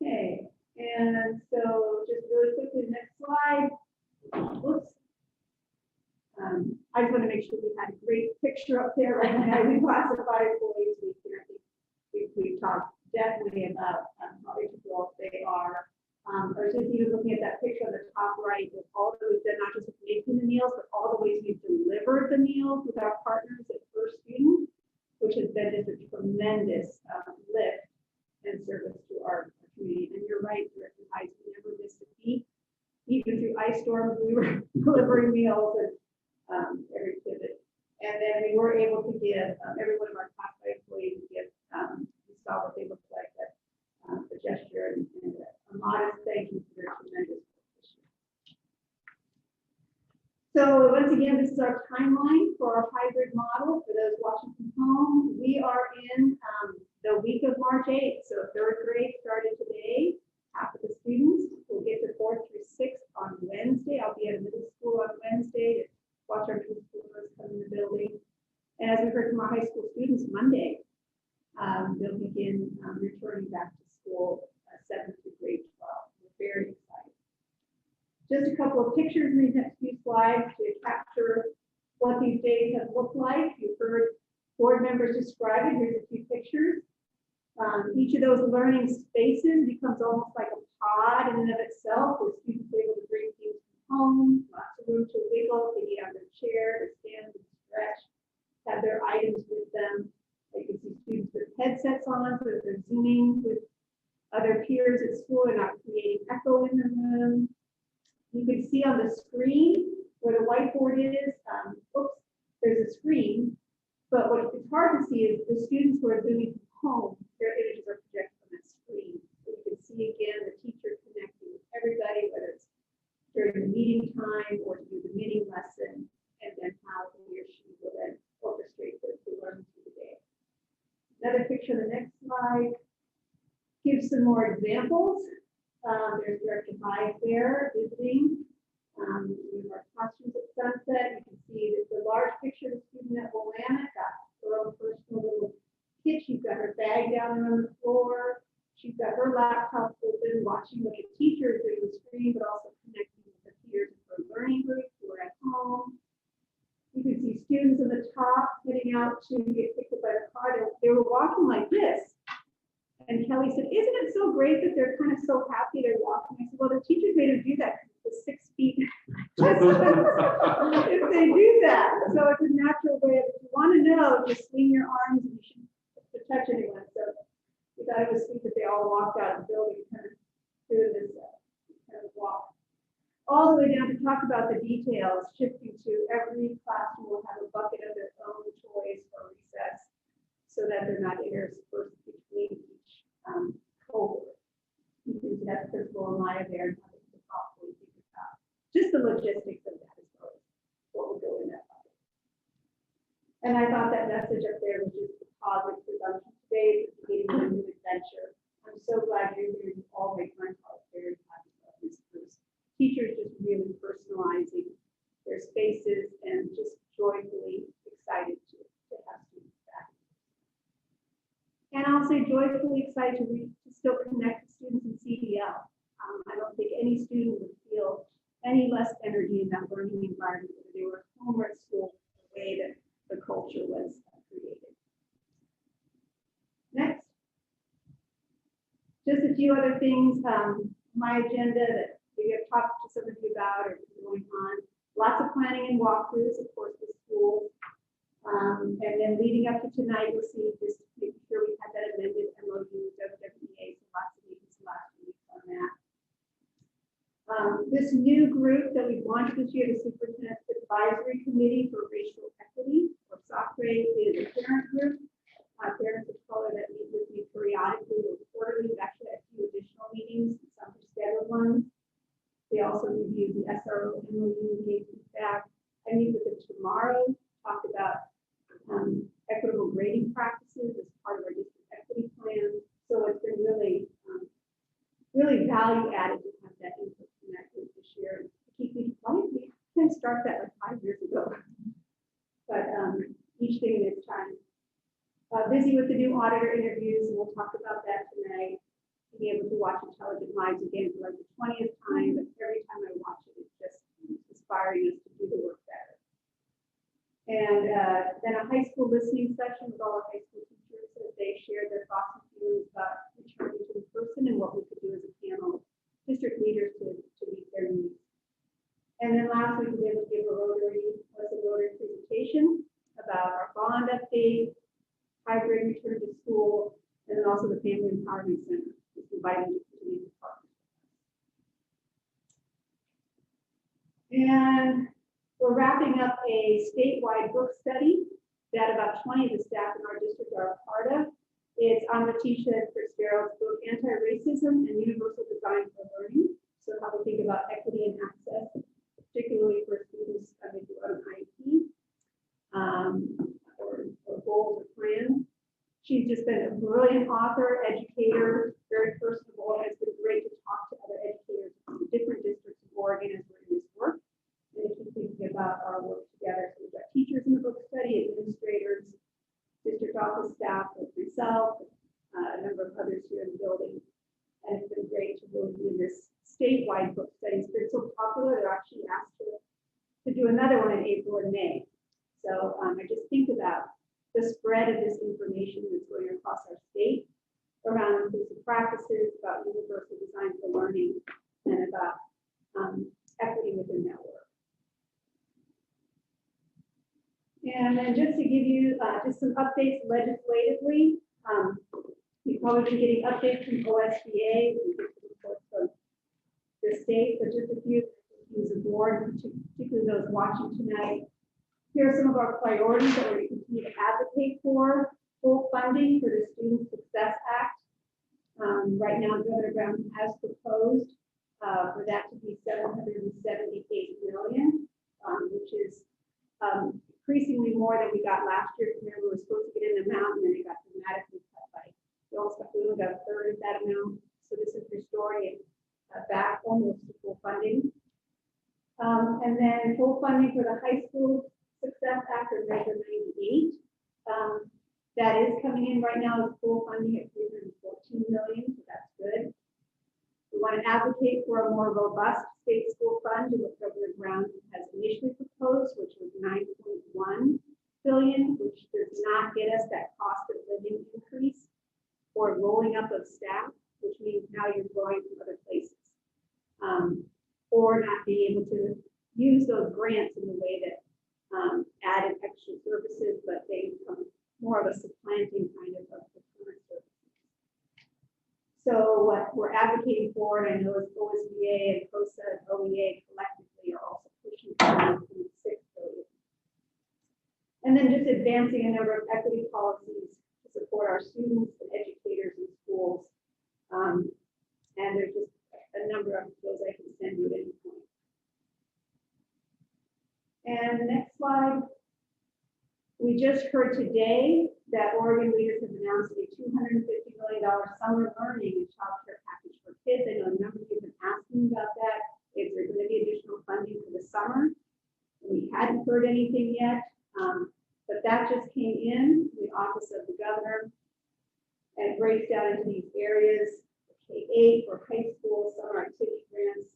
Okay, and so just really quickly, next slide. Whoops. I just want to make sure we had a great picture up there right now. We classify employees. We've talked definitely about how integral they are. I was just even looking at that picture on the top right with all the ways that not just making the meals, but all the ways we've delivered the meals with our partners at First Student, which has been just a tremendous lift and service to our community. And you're right, Director Heights, we never missed a beat. Even through ice storms, we were delivering meals and every pivot. And then we were able to give every one of our classified employees a gift. We saw what they looked like, a gesture and a modest thank you for their tremendous work this year. So once again, this is our timeline for our hybrid model for those watching from home. We are in the week of March 8th. So third grade started today. Half of the students will get to 4th through 6th on Wednesday. I'll be at a middle school on Wednesday to watch our middle schoolers come in the building. And as we heard from our high school students, Monday, they'll begin returning back to school 7th to grade 12. We're very excited. Just a couple of pictures in these next few slides to capture what these days have looked like. You've heard board members describe it. Here's a few pictures. Each of those learning spaces becomes almost like a pod in and of itself, with students able to bring things from home, lots of room to wiggle, to get on their chair, to stand and stretch, have their items with them. You can see students with headsets on, so that they're Zooming with other peers at school and not creating echo in the room. You can see on the screen where the whiteboard is, there's a screen, but what it's hard to see is the students who are Zooming from home, their images are projected on that screen. So you can see again the teacher connecting with everybody, whether it's during the meeting time or to do the meeting lesson, and then how he or she will then orchestrate the learning through the day. Another picture on the next slide gives some more examples. There's Director Hyde there visiting. We have our classrooms at Sunset. You can see that the large picture of the student at Willamette got her own personal little kit. She's got her bag down there on the floor. She's got her laptop open, watching what the teacher is doing on the screen, but also connecting with the peers in her learning group who are at home. You can see students in the top heading out to get picked up by the car. They were walking like this. And Kelly said, isn't it so great that they're kind of so happy they're walking? I said, well, the teachers made them do that because it's 6 feet if they do that. So it's a natural way of, if you want to know, just swing your arms and you shouldn't touch anyone. So we thought it was sweet that they all walked out of the building kind of doing this kind of walk. All the way down to talk about the details, shifting to every classroom will have a bucket of their own toys for recess so that they're not interspersed between cohort. You can see that Principal Amaya there and how they can possibly think about just the logistics of that as well as what will go in that bucket. And I thought that message up there was just a positive presumption. Today is the beginning of a new adventure. I'm so glad you're here. You all make my heart very happy about this first. Teachers just really personalizing their spaces and just joyfully excited to have students back. And I'll say joyfully excited to still connect with students in CDL. I don't think any student would feel any less energy in that learning environment, whether they were at home or at school, the way that the culture was created. Next. Just a few other things, my agenda that we have talked to some of you about or going on. Lots of planning and walkthroughs, of course, with schools. And then leading up to tonight, you'll see just making sure we have that amended MOU with WWEA, so lots of meetings last week on that. This new group that we launched this year, the Superintendent Advisory Committee for Racial Equity, or SACRE, is a parent group. Parents of color that meet with me periodically or quarterly. We've actually had a few additional meetings, some are scheduled ones. They also review the SRO MOU, gave feedback. I meet with them tomorrow, talk about equitable grading practices as part of our district equity plan. So it's been really, really value added to have that input from that group this year. We can start that like 5 years ago, but each thing in its time. Busy with the new auditor interviews, and we'll talk about that tonight. Being able to watch Intelligent Lives again for like the 20th time, but every time I watch it, it's just inspiring us to do the work better. And then a high school listening session with all our high school teachers as they share their thoughts and feelings about returning to in person and what we could do as a panel, district leaders to meet their needs. And then last week, we were able to give a Rotary presentation about our bond update, hybrid return to school, and then also the Family Empowerment Center is inviting you to continue to partner. And we're wrapping up a statewide book study that about 20 of the staff in our district are a part of. It's on Letitia Fitzgerald's book, Anti-Racism and Universal Design for Learning. So how we think about equity and access, particularly for students of She's just been a brilliant author, educator, very personable. It's been great to talk to other educators from different districts of Oregon as we're in this work. And to keep thinking about our work together. So we've got teachers in the book study, administrators, district office staff, like myself, a number of others here in the building. And it's been great to really be in this statewide book study. It's been so popular, they're actually asked to do another one in April and May. So I just think about the spread of this information that's going across our state around inclusive practices, about universal design for learning, and about equity within that work. And then just to give you just some updates legislatively, you've probably been getting updates from OSBA, from the state, but just a few things aboard, particularly those watching tonight. Here are some of our priorities that we're going to continue to advocate for. Full funding for the Student Success Act. Right now, Governor Brown has proposed for that to be $778 million, which is increasingly more than we got last year. Remember, we were supposed to get an amount, and then it got dramatically cut by. We only got a third of that amount. So this is restoring it back almost to full funding. And then full funding for the high school Success Act of Measure 98. That is coming in right now as full funding at $314 million, so that's good. We want to advocate for a more robust state school fund to what Governor Brown has initially proposed, which was $9.1 billion, which does not get us that cost of living increase or rolling up of staff, which means now you're drawing from other places, or not being able to use those grants in the way that added extra services, but they become more of a supplanting kind of the current services. So what we're advocating for, and I know is OSBA and COSA and OEA collectively are also pushing for $6 billion. And then just advancing a number of equity policies to support our students and educators in schools. And there's just a number of those I can send you at any point. And the next slide. We just heard today that Oregon leaders have announced a $250 million summer learning and child care package for kids. I know a number of you have been asking about that. Is there going to be additional funding for the summer? We hadn't heard anything yet, but that just came in the office of the governor, and it breaks down into these areas: K-8 or high school, summer activity grants,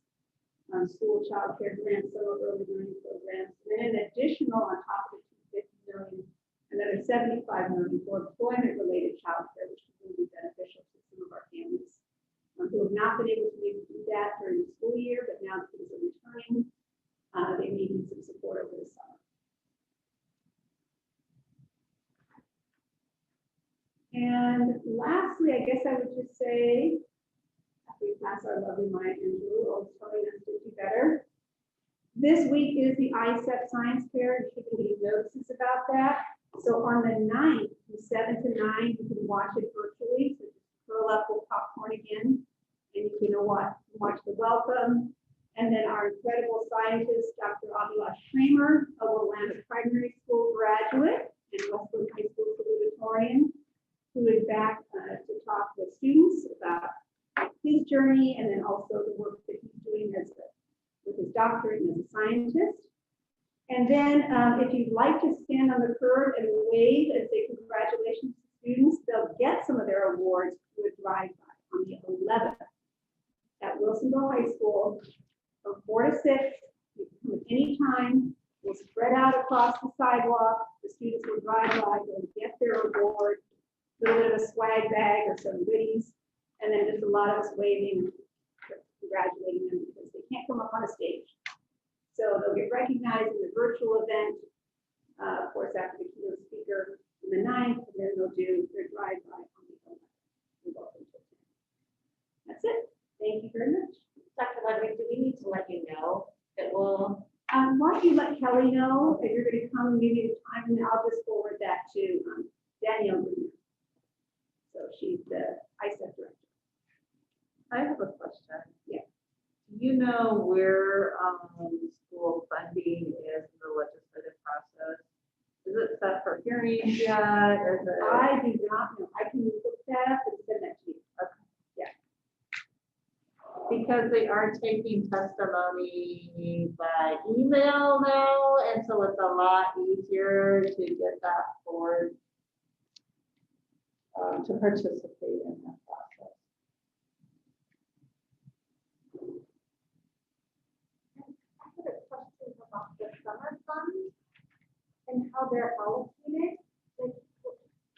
school child care grants, summer early learning programs, and then an additional on top of the $250 million, another $75 million for employment-related child care, which will be beneficial to some of our families who have not been able to maybe do that during the school year, but now that kids are returning, they may need some support over the summer. And lastly, I guess I would just say, after we pass our lovely Maya Andrew, always telling us to do better. This week is the ISEP Science Fair, and you can get notices about that. So on the 9th, from 7 to 9, you can watch it virtually. So just curl up with popcorn again, and you can watch the welcome. And then our incredible scientist, Dr. Avilash Kramer, a Willamette Primary School graduate and Westwood High School salutatorian, who is back to talk with students about his journey and then also the work that he's doing with his doctorate and as a scientist. And then if you'd like to stand on the curb and wave and say congratulations to students, they'll get some of their awards through a drive-by on the 11th at Wilsonville High School from 4 to 6. You can come at any time. We'll spread out across the sidewalk. The students will drive by, they'll get their award, a little bit of a swag bag or some goodies, and then just a lot of us waving, congratulating them because they can't come up on a stage. So they'll get recognized in the virtual event, of course, after the keynote speaker on the 9th, and then they'll do their drive-by on the 11th. That's it. Thank you very much. Dr. Ludwig, do we need to let you know that we'll? Why don't you let Kelly know that you're going to come and give you the time, and I'll just forward that to Danielle Green. So she's the ISEP director. I have a question. Yeah. Do you know where school funding is in the legislative process? Is it set for hearings yet? Or I do not know. I because they are taking testimony by email now, and so it's a lot easier to get that board to participate in that process. I have a question about the summer funds and how they're allocated. Like,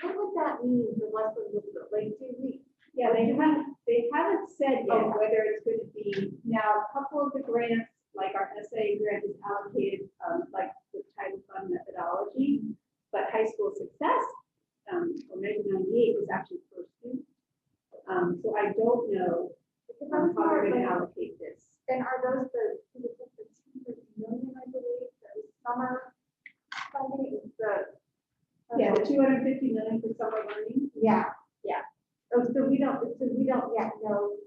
what would that mean for Linn-Wilsonville? Like, do we? Yeah, they haven't said yet whether it's going to be, now, a couple of the grants, like our SA grant is allocated, like the title fund methodology, but high school success, or maybe 98 was actually per student. So I don't know how they're going to allocate this. And are those the 250 million, I believe, that is summer funding? Is the Yeah, the 250 million for summer learning. Yeah. Yeah. Oh, so we don't yet know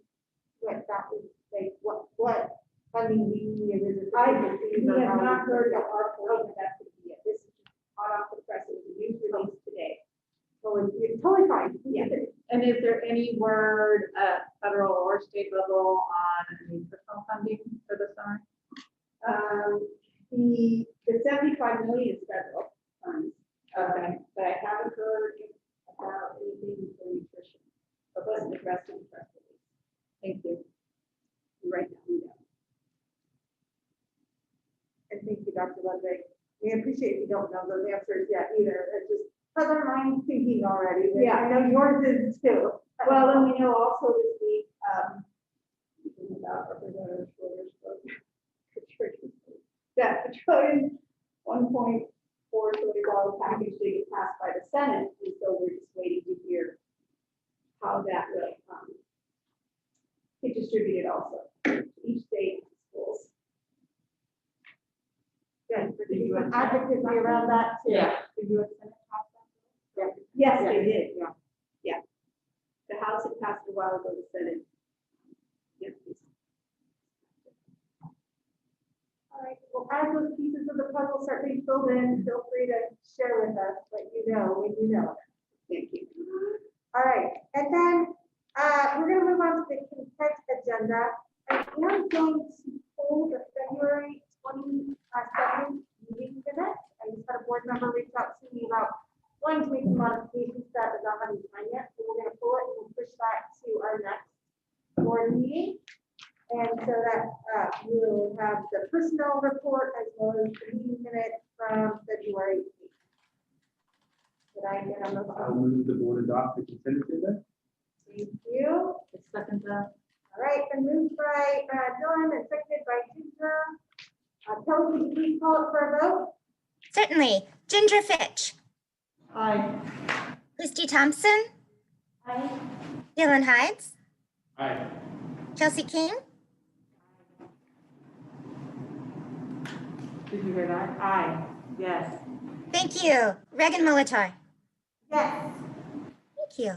what that is, like, what funding we need. We have not heard of our portion of that. This is hot off the press. It was a news release today. So it's totally fine. Yeah. And is there any word at federal or state level on nutritional funding for the summer? The 75 million is federal funds. Okay, but I haven't heard about anything for nutrition. It wasn't addressed in the press release. Thank you. Right now. And thank you, Dr. Ludwig. We appreciate you don't know those answers yet either. It just has our minds thinking already. Yeah. I know yours is too. Well, and we know also this week, about Representative Schroeder's that the trillion, $1.4 trillion package did get passed by the Senate, and so we're just waiting to hear how that will get distributed also to each state and schools. Good. So did you advocacy around that too? Yeah. Did you Senate pass that? Yes, they did. Yeah. The House had passed a while ago, the Senate. Yes, please. All right, well, as those pieces of the puzzle start being filled in, feel free to share with us what you know when you know. Thank you. All right, and then we're going to move on to the consent agenda. I am going to pull the February 27th meeting minutes. I just had a board member reach out to me about wanting to make some modifications that is not having time yet. So we're going to pull it and we'll push that to our next board meeting. And so that we'll have the personnel report as well as the meeting minutes from February 8th. Did I get on I'll those? move the board adopt the consent agenda. Thank you. Second that. All right, been moved by Dylan and seconded by Ginger. Kelly, could you please call it for a vote? Certainly. Ginger Fitch, Aye. Christy Thompson, Aye. Dylan Hides, Aye. Chelsea King, Did you hear that? Aye. Yes. thank you. Regan Molitor, Yes. thank you.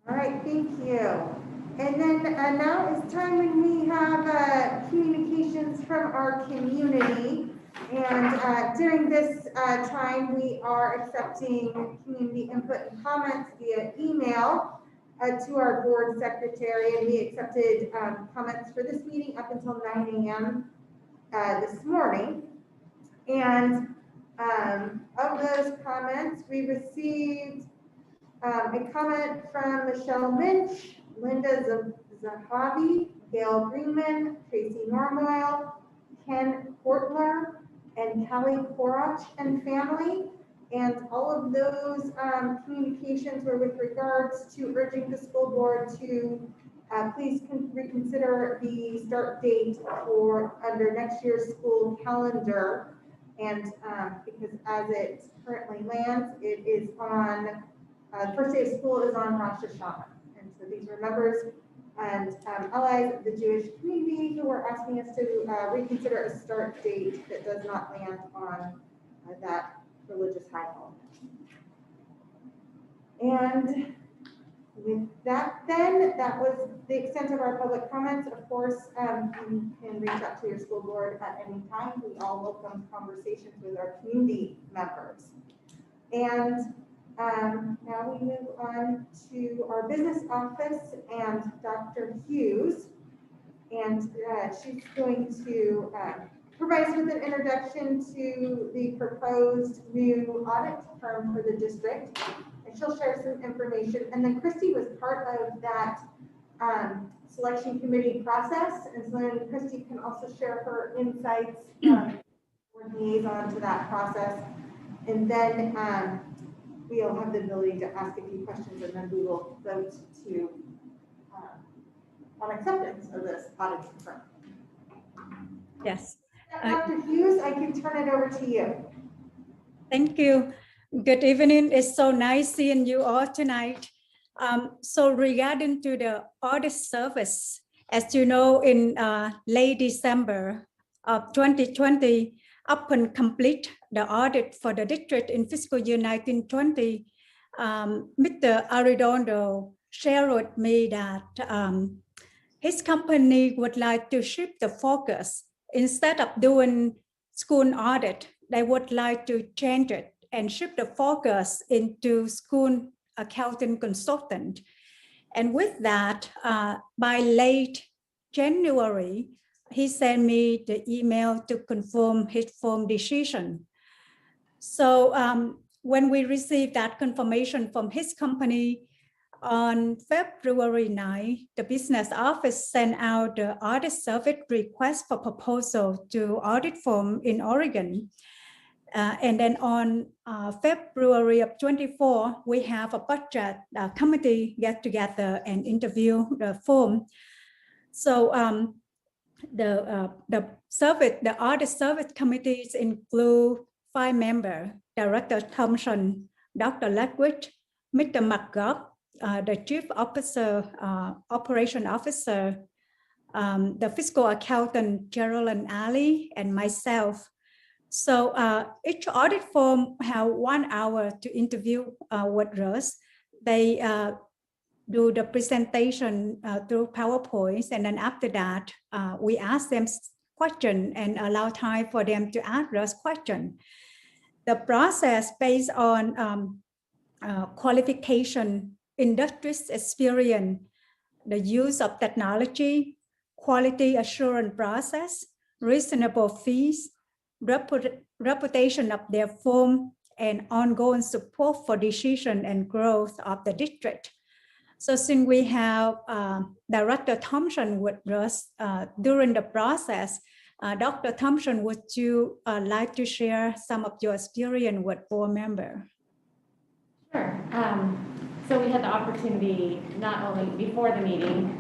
All right, thank you. And then now is time when we have communications from our community. And during this time, we are accepting community input and comments via email to our board secretary. And we accepted comments for this meeting up until 9 a.m. This morning. And of those comments, we received a comment from Michelle Lynch, Linda Zahavi, Gail Greenman, Tracy Normoyle, Ken Portler, and Kelly Korach and family. And all of those communications were with regards to urging the school board to please reconsider the start date for under next year's school calendar. And because as it currently lands, it is on first day of school is on Rosh Hashanah. And so these were members and allies of the Jewish community who were asking us to reconsider a start date that does not land on that religious high holiday. And with that then, that was the extent of our public comments. Of course, you can reach out to your school board at any time. We all welcome conversations with our community members. And now we move on to our business office and Dr. Hughes. And she's going to provide us with an introduction to the proposed new audit firm for the district. And she'll share some information. And then Christy was part of that selection committee process. And so then Christy can also share her insights or liaison to that process. And then we'll have the ability to ask a few questions, and then we will vote to on acceptance of this audit firm. Yes. Dr. Hughes, I can turn it over to you. Thank you. Good evening. It's so nice seeing you all tonight. So regarding to the audit service, as you know, in late December of 2020, upon complete the audit for the district in fiscal year 1920, Mr. Arredondo shared with me that his company would like to shift the focus. Instead of doing school audit, they would like to change it and shift the focus into school accounting consultant. And with that, by late January, he sent me the email to confirm his firm decision. So when we received that confirmation from his company, on February 9, the business office sent out the audit service request for proposal to audit firm in Oregon. And then on February of 24, we have a budget committee get together and interview the firm. So the audit service committees include 5 members: Director Thompson, Dr. Ludwig, Mr. McGuff, the Chief Officer, Operation Officer, the Fiscal Accountant, Geraldine Ali, and myself. So each audit firm have 1 hour to interview with us. They do the presentation through PowerPoints, and then after that, we ask them questions and allow time for them to ask us questions. The process based on qualification, industry experience, the use of technology, quality assurance process, reasonable fees, reputation of their firm, and ongoing support for decision and growth of the district. So since we have Director Thompson with us during the process, Dr. Thompson, would you like to share some of your experience with board member? Sure. So we had the opportunity, not only before the meeting,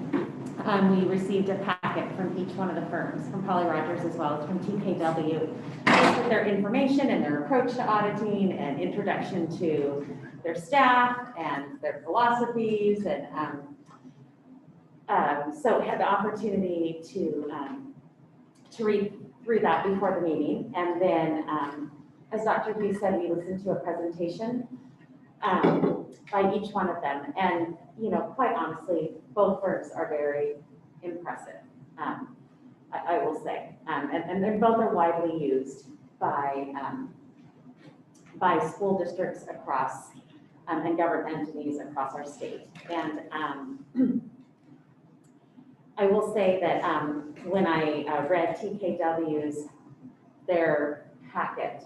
we received a packet from each one of the firms, from Polly Rogers as well as from TKW, with their information and their approach to auditing and introduction to their staff and their philosophies. And so we had the opportunity to read through that before the meeting. And then, as Dr. B said, we listened to a presentation by each one of them. And, you know, quite honestly, both firms are very impressive, I will say. And they're both are widely used by school districts across and government entities across our state. And I will say that when I read TKW's, their packet,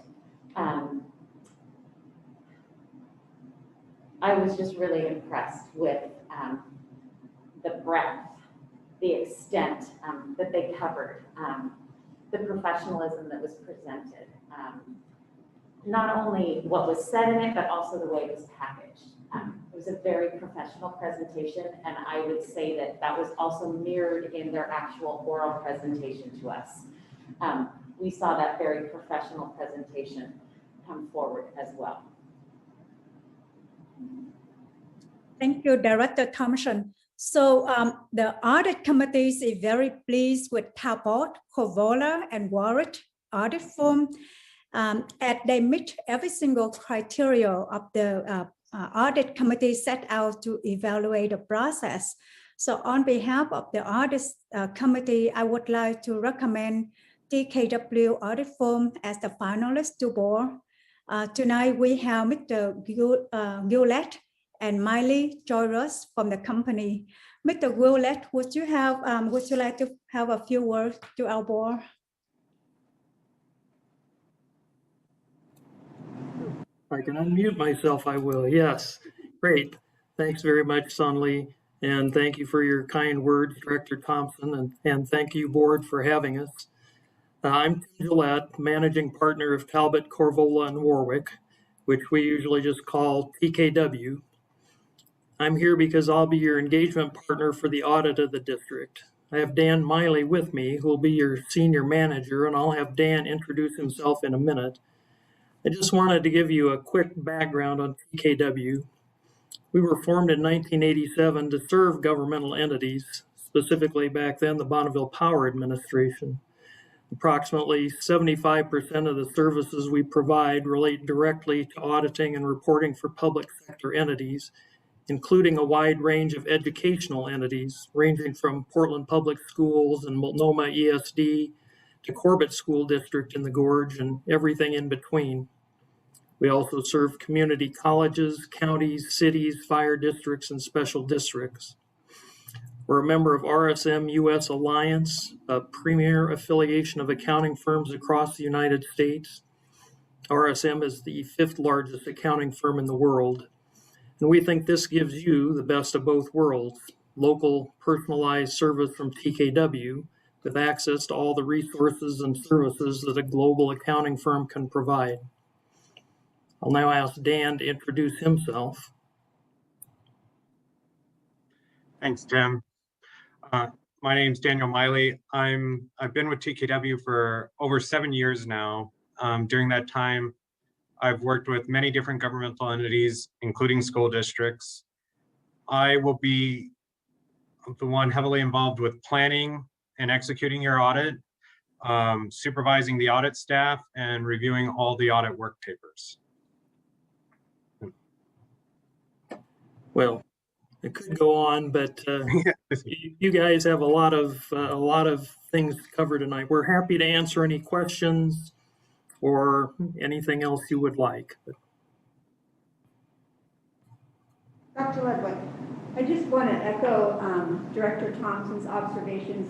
I was just really impressed with the breadth, the extent that they covered, the professionalism that was presented, not only what was said in it, but also the way it was packaged. It was a very professional presentation, and I would say that that was also mirrored in their actual oral presentation to us. We saw that very professional presentation come forward as well. Thank you, Director Thompson. So the audit committee is very pleased with Talbot, Kovola, and Warwick audit firm. And they meet every single criteria of the audit committee set out to evaluate the process. So on behalf of the audit committee, I would like to recommend TKW audit firm as the finalist to board. Tonight we have Mr. Gillette and Miley Joyous from the company. Mr. Willett, would you like to have a few words to our board? I can unmute myself, I will. Yes, great. Thanks very much, Sunli. And thank you for your kind words, Director Thompson, and thank you, board, for having us. I'm Tim Gillette, managing partner of Talbot, Corvola, and Warwick, which we usually just call TKW. I'm here because I'll be your engagement partner for the audit of the district. I have Dan Miley with me, who will be your senior manager, and I'll have Dan introduce himself in a minute. I just wanted to give you a quick background on TKW. We were formed in 1987 to serve governmental entities, specifically back then the Bonneville Power Administration. Approximately 75% of the services we provide relate directly to auditing and reporting for public sector entities, including a wide range of educational entities, ranging from Portland Public Schools and Multnomah ESD to Corbett School District in the Gorge and everything in between. We also serve community colleges, counties, cities, fire districts, and special districts. We're a member of RSM US Alliance, a premier affiliation of accounting firms across the United States. RSM is the 5th largest accounting firm in the world. And we think this gives you the best of both worlds, local personalized service from TKW with access to all the resources and services that a global accounting firm can provide. I'll now ask Dan to introduce himself. Thanks, Tim. My name's Daniel Miley. I've been with TKW for over 7 years now. During that time, I've worked with many different governmental entities, including school districts. I will be the one heavily involved with planning and executing your audit, supervising the audit staff, and reviewing all the audit work papers. Well, it could go on, but you guys have a lot of things to cover tonight. We're happy to answer any questions or anything else you would like. Dr. Ludwig. I just want to echo Director Thompson's observations.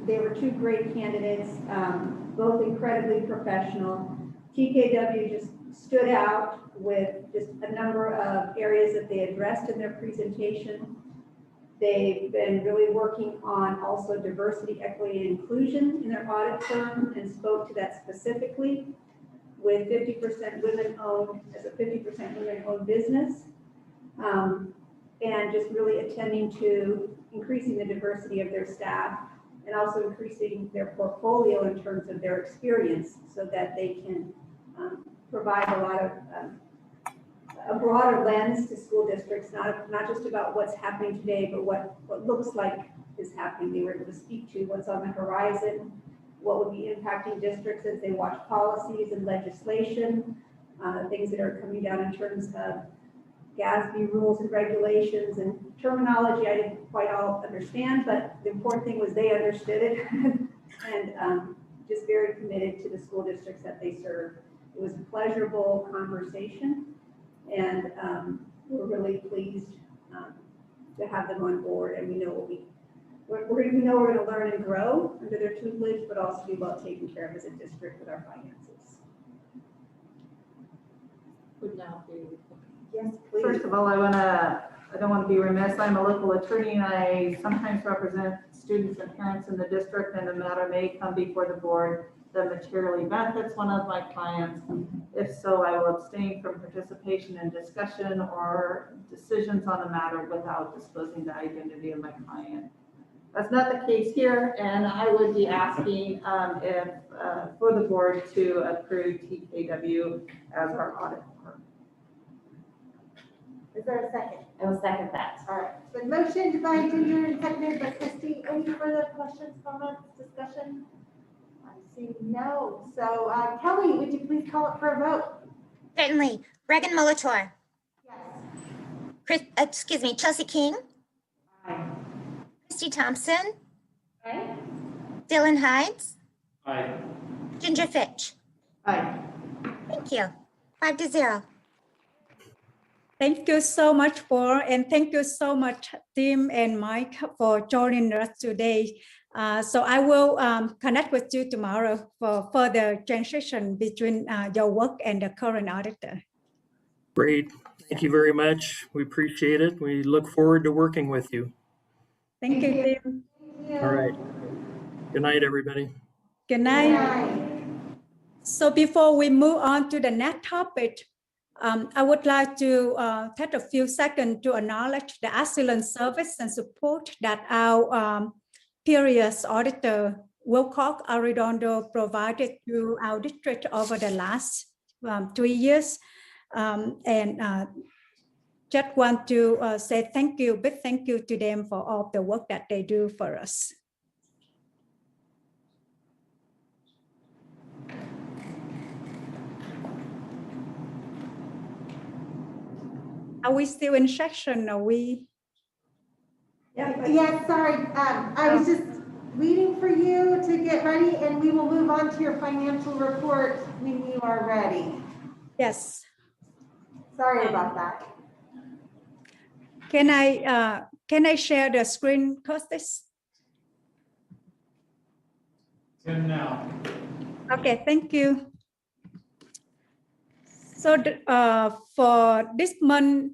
They were two great candidates, both incredibly professional. TKW just stood out with just a number of areas that they addressed in their presentation. They've been really working on also diversity, equity, and inclusion in their audit firm and spoke to that specifically with 50% women-owned, as a 50% women-owned business. And just really attending to increasing the diversity of their staff and also increasing their portfolio in terms of their experience so that they can provide a lot of a broader lens to school districts, not just about what's happening today, but what looks like is happening. They were able to speak to what's on the horizon, what would be impacting districts as they watch policies and legislation, things that are coming down in terms of GASB rules and regulations and terminology I didn't quite all understand, but the important thing was they understood it and just very committed to the school districts that they serve. It was a pleasurable conversation, and we're really pleased to have them on board, and we know we're going to learn and grow under their tutelage, but also be well taken care of as a district with our finances. Would now be. Yes, please. First of all, I don't want to be remiss. I'm a local attorney and I sometimes represent students and parents in the district, and a matter may come before the board that materially benefits one of my clients. If so, I will abstain from participation in discussion or decisions on the matter without disclosing the identity of my client. That's not the case here, and I would be asking for the board to approve TKW as our audit firm. Is there a second? I will second that. All right. So motion by Ginger and seconded by Christy. Any further questions, comments, discussion? I see no. So Kelly, would you please call it for a vote? Certainly. Regan Molitor. Yes. Chelsea King. Aye. Christy Thompson. Aye. Dylan Hides. Aye. Ginger Fitch. Aye. Thank you. 5-0. Thank you so much, Paul, and thank you so much, Tim and Mike, for joining us today. So I will connect with you tomorrow for further transition between your work and the current auditor. Great. Thank you very much. We appreciate it. We look forward to working with you. Thank you, Tim. All right. Good night, everybody. Good night. So before we move on to the next topic, I would like to take a few seconds to acknowledge the excellent service and support that our previous auditor, Wilcox Arredondo, provided to our district over the last 3 years. Just want to say thank you, big thank you to them for all the work that they do for us. Are we still in session? Are we? Yeah, sorry. I was just waiting for you to get ready, and we will move on to your financial report when you are ready. Yes. Sorry about that. Can I share the screen, Costas? Tim now. Okay, thank you. So for this month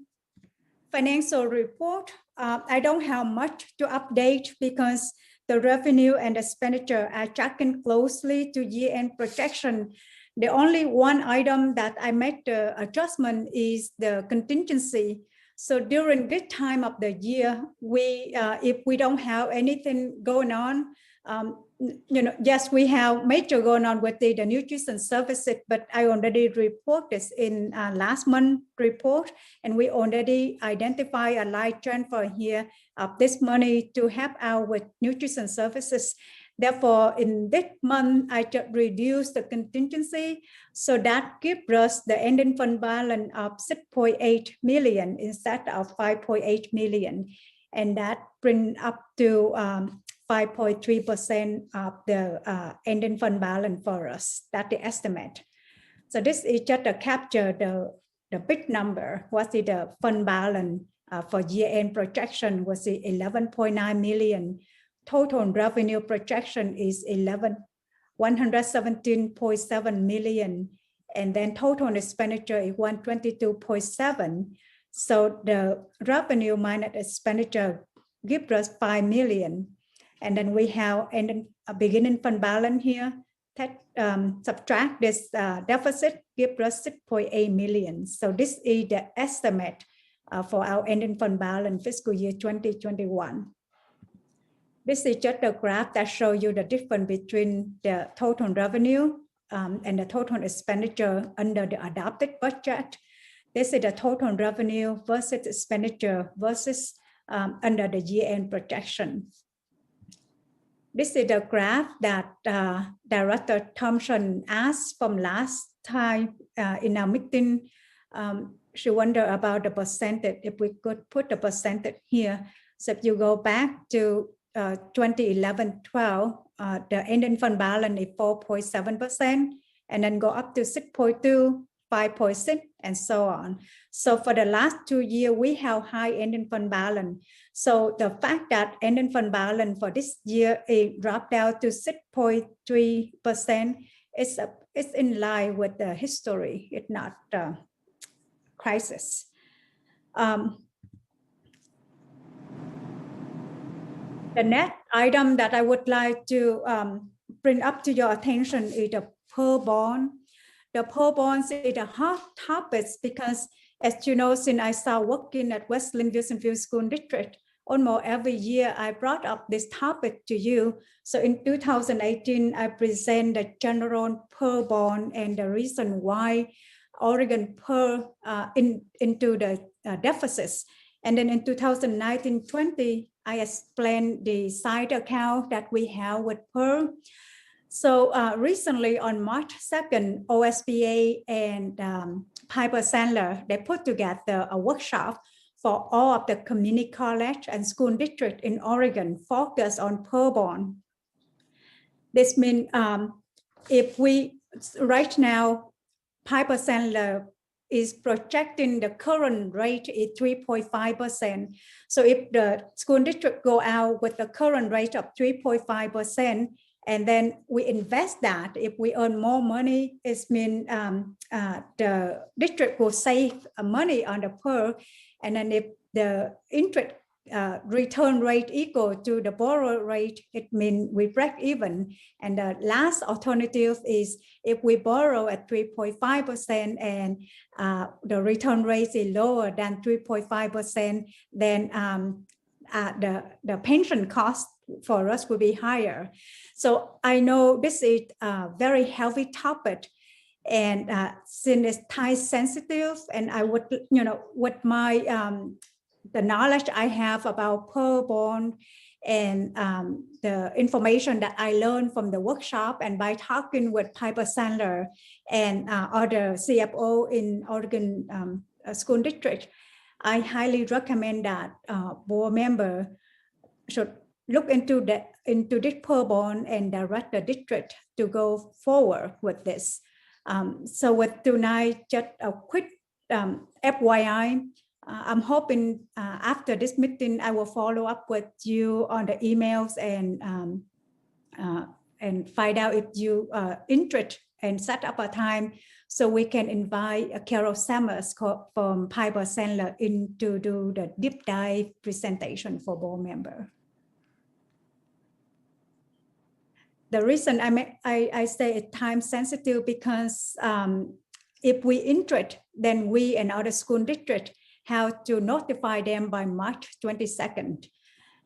financial report, I don't have much to update because the revenue and expenditure are tracking closely to year-end projection. The only one item that I made the adjustment is the contingency. So during this time of the year, if we don't have anything going on, yes, we have major going on with the nutrition services, but I already reported this in last month report, and we already identify a line transfer here of this money to help out with nutrition services. Therefore, in this month, I just reduced the contingency, so that gives us the ending fund balance of 6.8 million instead of 5.8 million, and that brings up to 5.3% of the ending fund balance for us. That's the estimate. So this is just to capture the big number. What is the fund balance for year-end projection was 11.9 million. Total revenue projection is 117.7 million. And then total expenditure is 122.7. So the revenue minus expenditure gives us 5 million. And then we have a beginning fund balance here. Subtract this deficit, gives us 6.8 million. So this is the estimate for our ending fund balance fiscal year 2021. This is just a graph that shows you the difference between the total revenue and the total expenditure under the adopted budget. This is the total revenue versus expenditure versus under the year-end projection. This is the graph that Director Thompson asked from last time in our meeting. She wondered about the percentage, if we could put the percentage here. So if you go back to 2011-12, the ending fund balance is 4.7%, and then go up to 6.2, 5.6, and so on. So for the last 2 years, we have high ending fund balance. So the fact that ending fund balance for this year it dropped down to 6.3% is in line with the history. It's not a crisis. The next item that I would like to bring up to your attention is the Pearl bond. The Pearl bonds is a hot topic because, as you know, since I started working at West Linn-Wilsonville School District, almost every year I brought up this topic to you. So in 2018, I present the general Pearl bond and the reason why Oregon Pearl into the deficits. And then in 2019-20, I explained the side account that we have with Pearl. So recently on March 2nd, OSBA and Piper Sandler, they put together a workshop for all of the community college and school district in Oregon focused on Pearl bond. This means if we, right now, Piper Sandler is projecting the current rate is 3.5%. So if the school district go out with the current rate of 3.5%, and then we invest that, if we earn more money, it means the district will save money on the PER. And then if the interest return rate equal to the borrow rate, it means we break even. And the last alternative is if we borrow at 3.5% and the return rate is lower than 3.5%, then the pension cost for us will be higher. So I know this is a very heavy topic, and since it's time sensitive, and I would, with my the knowledge I have about PER bond and the information that I learned from the workshop and by talking with Piper Sandler and other CFO in Oregon school district, I highly recommend that board member should look into this PER bond and direct the district to go forward with this. So with tonight, just a quick FYI, I'm hoping after this meeting, I will follow up with you on the emails and find out if you are interested and set up a time so we can invite Carol Summers from Piper Sandler in to do the deep dive presentation for board member. The reason I say it's time sensitive because if we interest, then we and other school districts have to notify them by March 22nd.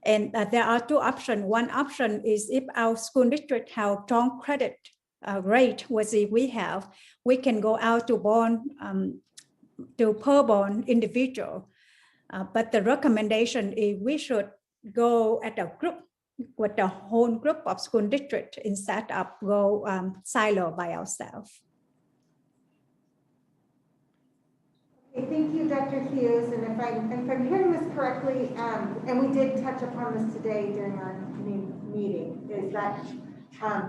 And there are two options. One option is if our school district have strong credit rate, which we have, we can go out to bond, to PER bond individual. But the recommendation is we should go at a group with the whole group of school district instead of go silo by ourselves. Okay, thank you, Dr. Hughes. And if I'm hearing this correctly, and we did touch upon this today during our meeting, is that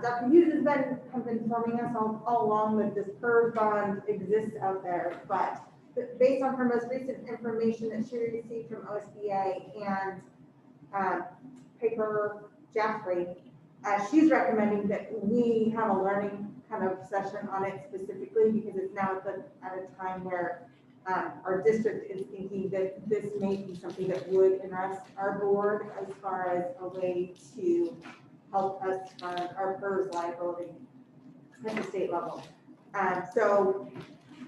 Dr. Hughes has been informing us all along that this PER bond exists out there, but based on her most recent information that she received from OSBA and Piper Jaffrey, she's recommending that we have a learning kind of session on it specifically because it's now at a time where our district is thinking that this may be something that would interest our board as far as a way to help us fund our PERS liability at the state level. So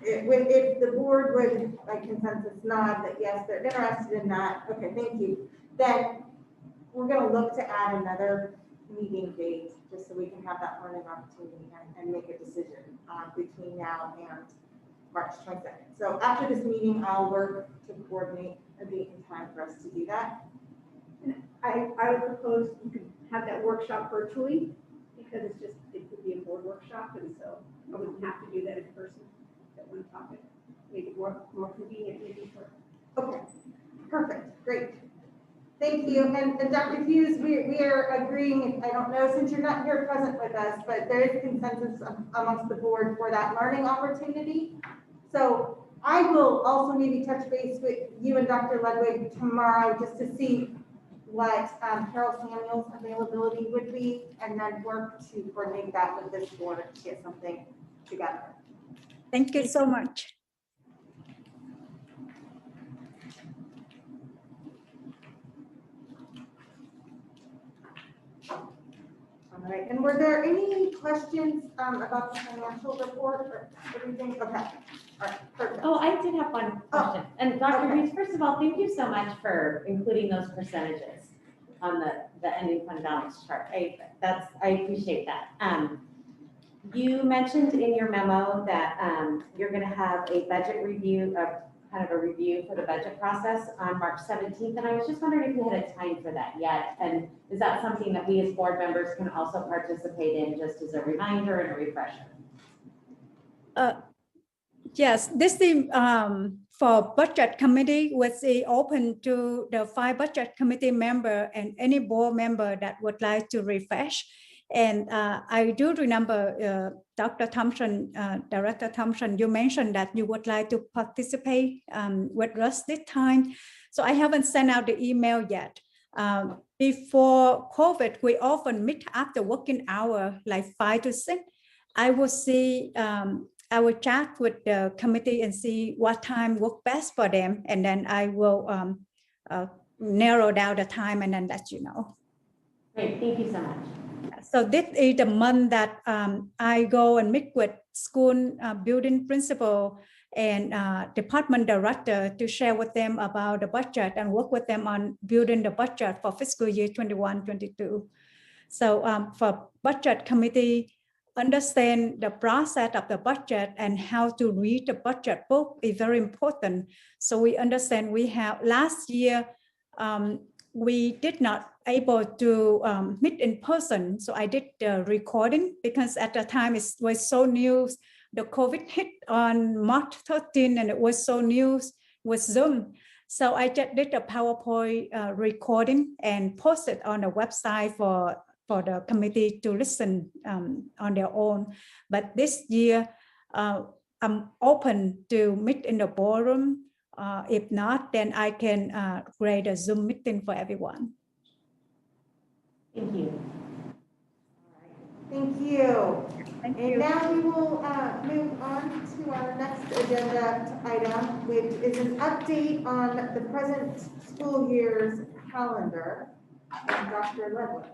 if the board would, by consensus, nod that yes, they're interested in that, okay, thank you, then we're going to look to add another meeting date just so we can have that learning opportunity and make a decision between now and March 22nd. So after this meeting, I'll work to coordinate a date and time for us to do that. And I would propose you could have that workshop virtually because it could be a board workshop, and so I wouldn't have to do that in person. That one topic, make it more convenient, maybe for. Okay, perfect, great. Thank you. And Dr. Hughes, we are agreeing, I don't know, since you're not here present with us, but there is consensus amongst the board for that learning opportunity. So I will also maybe touch base with you and Dr. Ludwig tomorrow just to see what Carol Samuel's availability would be, and then work to coordinate that with this board to get something together. Thank you so much. All right, and were there any questions about the financial report or everything? Okay, all right, perfect. Oh, I did have one question. Oh, and Dr. okay. Reese, first of all, thank you so much for including those percentages on the ending fund balance chart. I appreciate that. You mentioned in your memo that you're going to have a budget review, kind of a review for the budget process on March 17th. And I was just wondering if you had a time for that yet. And is that something that we as board members can also participate in just as a reminder and a refresher? Yes, this is for budget committee, which is open to the 5 budget committee member and any board member that would like to refresh. And I do remember Dr. Thompson, Director Thompson, you mentioned that you would like to participate with us this time. So I haven't sent out the email yet. Before COVID, we often meet after working hour, like 5 to 6. I will see, I will chat with the committee and see what time works best for them. And then I will narrow down the time and then let you know. Great, thank you so much. So this is the month that I go and meet with school building principal and department director to share with them about the budget and work with them on building the budget for fiscal year 21-22. So for budget committee, understand the process of the budget and how to read the budget book is very important. So we understand we have last year, we did not able to meet in person. So I did the recording because at the time it was so new. The COVID hit on March 13 and it was so new with Zoom. So I just did a PowerPoint recording and posted on the website for the committee to listen on their own. But this year, I'm open to meet in the boardroom. If not, then I can create a Zoom meeting for everyone. Thank you. Thank you. Thank And you. now we will move on to our next agenda item, which is an update on the present school year's calendar. And Dr. Ludwig.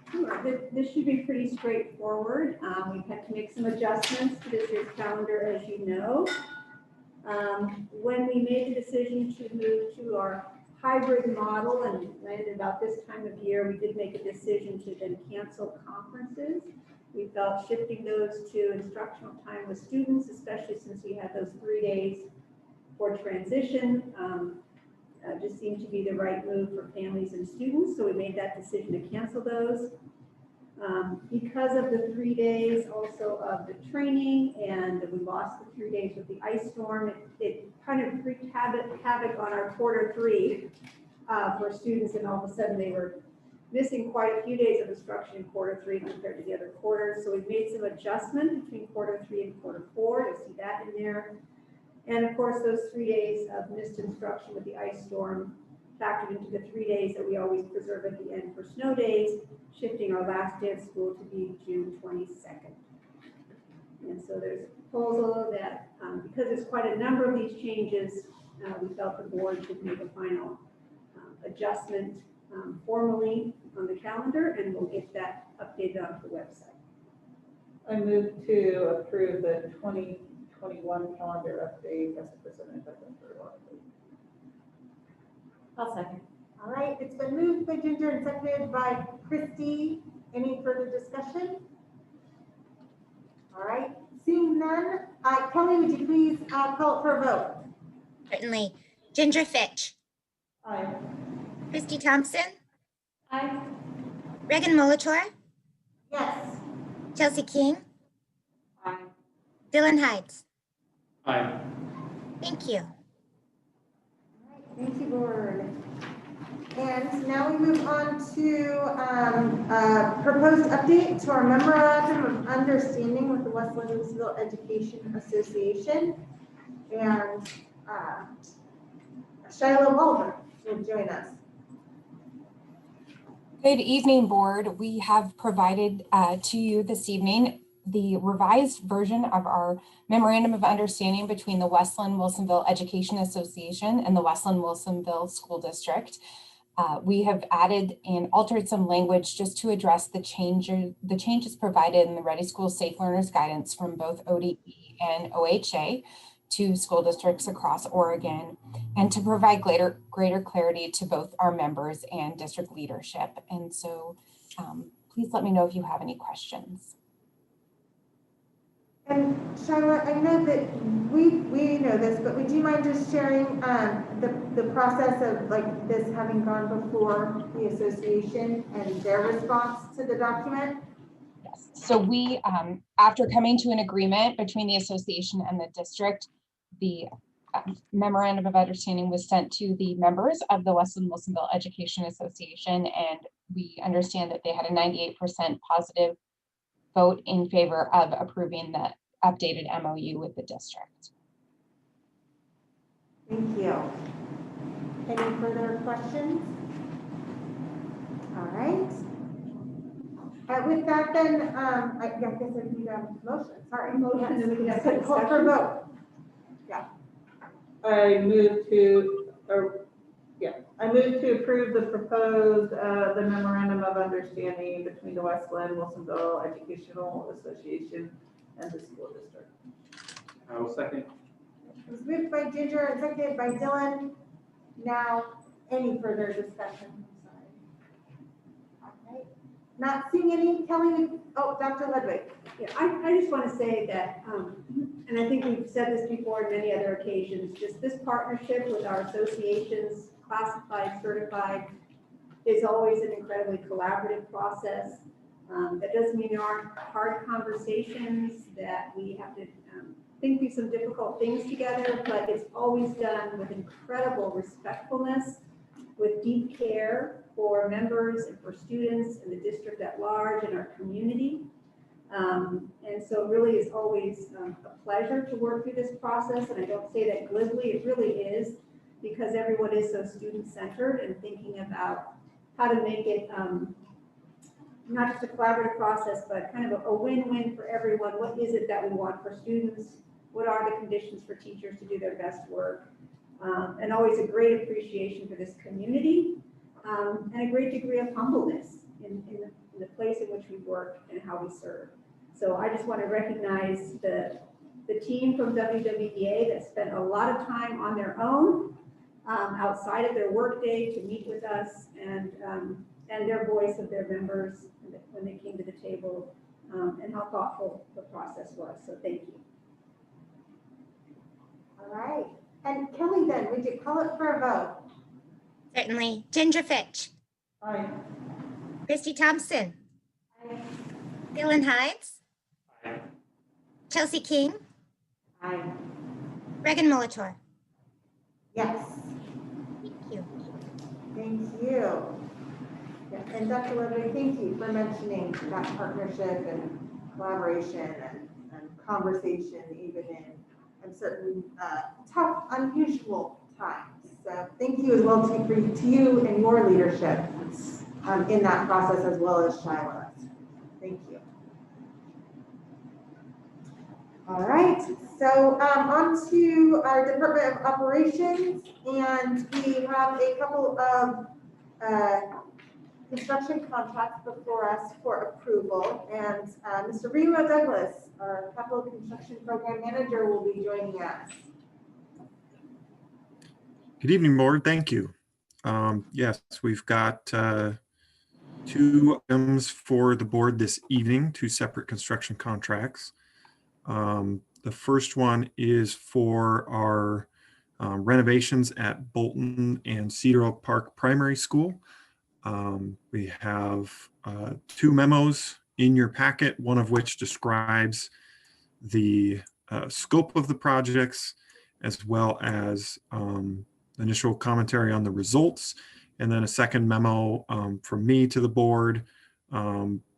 Sure. This should be pretty straightforward. We've had to make some adjustments to this year's calendar, as you know. When we made the decision to move to our hybrid model and landed about this time of year, we did make a decision to then cancel conferences. We felt shifting those to instructional time with students, especially since we had those 3 days for transition, just seemed to be the right move for families and students. So we made that decision to cancel those. Because of the 3 days also of the training and we lost the 3 days with the ice storm, it kind of wreaked havoc on our Q3 for students, and all of a sudden they were missing quite a few days of instruction in Q3 compared to the other quarters. So we've made some adjustment between Q3 and Q4. You'll see that in there. And of course, those 3 days of missed instruction with the ice storm factored into the 3 days that we always preserve at the end for snow days, shifting our last day of school to be June 22nd. And so there's a proposal that because it's quite a number of these changes, we felt the board should make a final adjustment formally on the calendar, and we'll get that updated on the website. I move to approve the 2021 calendar update as presented by Dr. Ludwig. I'll second. All right, it's been moved by Ginger and seconded by Christy. Any further discussion? All right, seeing none, Kelly, would you please call it for a vote? Certainly. Ginger Fitch. Aye. Christy Thompson. Aye. Regan Molitor. Yes. Chelsea King. Aye. Dylan Hides. Aye. Thank you. Thank you, board. And now we move on to proposed update to our memorandum of understanding with the West Linn-Wilsonville Education Association. And Shiloh Walter will join us. Good evening, board. We have provided to you this evening the revised version of our memorandum of understanding between the West Linn-Wilsonville Education Association and the West Linn-Wilsonville School District. We have added and altered some language just to address the changes provided in the Ready School Safe Learners Guidance from both ODE and OHA to school districts across Oregon, and to provide greater clarity to both our members and district leadership. And so please let me know if you have any questions. And Charlotte, I know that we know this, but would you mind just sharing the process of like this having gone before the association and their response to the document? Yes. So we, after coming to an agreement between the association and the district, the memorandum of understanding was sent to the members of the West Linn-Wilsonville Education Association, and we understand that they had a 98% positive vote in favor of approving the updated MOU with the district. Thank you. Any further questions? All right. With that, then, I guess I need a motion. Sorry. Motion, and we can have Yes, call for a vote. I move to approve the proposed, the memorandum of understanding between the West Linn-Wilsonville Educational Association and the school district. I will second. It was moved by Ginger and seconded by Dylan. Now, any further discussion? Sorry. All right. Not seeing any. Kelly, oh, Dr. Ludwig. Yeah, I just want to say that, and I think we've said this before on many other occasions, just this partnership with our associations, classified, certified, is always an incredibly collaborative process. That doesn't mean there aren't hard conversations, that we have to think through some difficult things together, but it's always done with incredible respectfulness, with deep care for members and for students and the district at large and our community. And so really it's always a pleasure to work through this process. And I don't say that glibly, it really is, because everyone is so student-centered and thinking about how to make it not just a collaborative process, but kind of a win-win for everyone. What is it that we want for students? What are the conditions for teachers to do their best work? And always a great appreciation for this community and a great degree of humbleness in the place in which we work and how we serve. So I just want to recognize the team from WWEA that spent a lot of time on their own outside of their workday to meet with us and their voice of their members when they came to the table and how thoughtful the process was. So thank you. All right. And Kelly, then, would you call it for a vote? Certainly. Ginger Fitch. Aye. Christy Thompson. Aye. Dylan Hides. Aye. Chelsea King. Aye. Regan Molitor. Yes. Thank you. Thank you. Yeah, and Dr. Ludwig, thank you for mentioning that partnership and collaboration and conversation, even in certain tough, unusual times. So thank you as well to you and your leadership in that process, as well as Shiloh. Thank you. All right, so on to our Department of Operations, and we have a couple of construction contracts before us for approval, and Mr. Remo Douglas, our Capital Construction Program Manager, will be joining us. Good evening, Board. Thank you. Yes, we've got 2 items for the board this evening, 2 separate construction contracts. The first one is for our renovations at Bolton and Cedar Oak Park Primary School. We have 2 memos in your packet, one of which describes the scope of the projects, as well as initial commentary on the results, and then a second memo from me to the board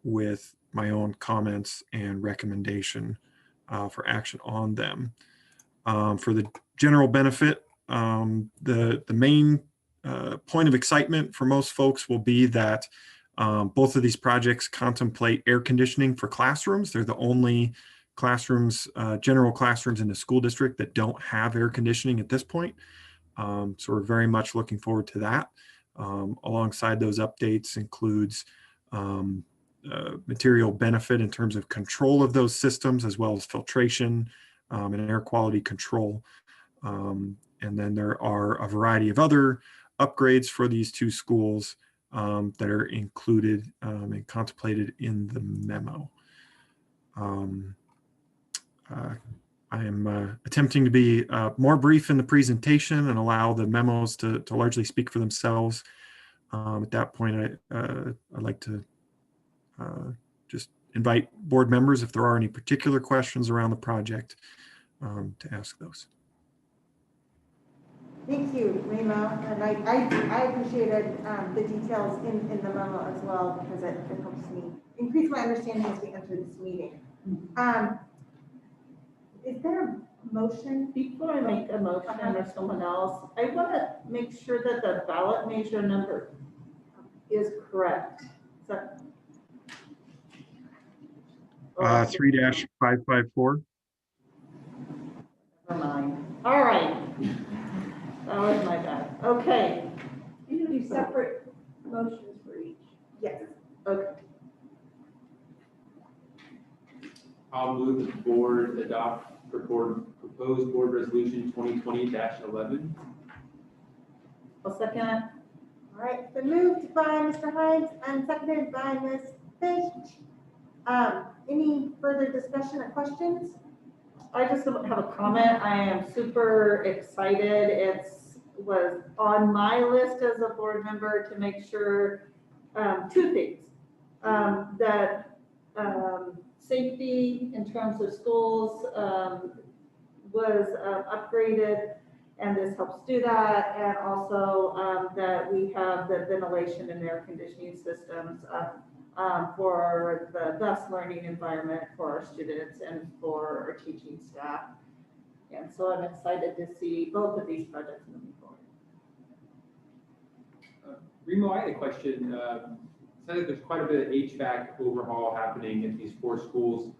with my own comments and recommendation for action on them. For the general benefit, the main point of excitement for most folks will be that both of these projects contemplate air conditioning for classrooms. They're the only classrooms, general classrooms in the school district that don't have air conditioning at this point. So we're very much looking forward to that. Alongside those updates includes material benefit in terms of control of those systems, as well as filtration and air quality control. And then there are a variety of other upgrades for these 2 schools that are included and contemplated in the memo. I am attempting to be more brief in the presentation and allow the memos to largely speak for themselves. At that point, I'd like to just invite board members, if there are any particular questions around the project, to ask those. Thank you, Rima, and I appreciated the details in the memo as well, because it helps me increase my understanding as we enter this meeting. Is there a motion? Before I make a motion or someone else, I want to make sure that the ballot measure number is correct. So, 3-554. never mind. All right. That was my bad. Okay. You do separate motions for each. Yes. Okay. I'll move that the board adopt proposed board resolution 2020-11. I'll second it. All right, been moved by Mr. Hines and seconded by Ms. Fish. Any further discussion or questions? I just have a comment. I am super excited. It was on my list as a board member to make sure two things. That safety in terms of schools was upgraded, and this helps do that. And also that we have the ventilation and air conditioning systems for the best learning environment for our students and for our teaching staff. And so I'm excited to see both of these projects moving forward. Remo, I had a question. It sounds like there's quite a bit of HVAC overhaul happening at these 4 schools.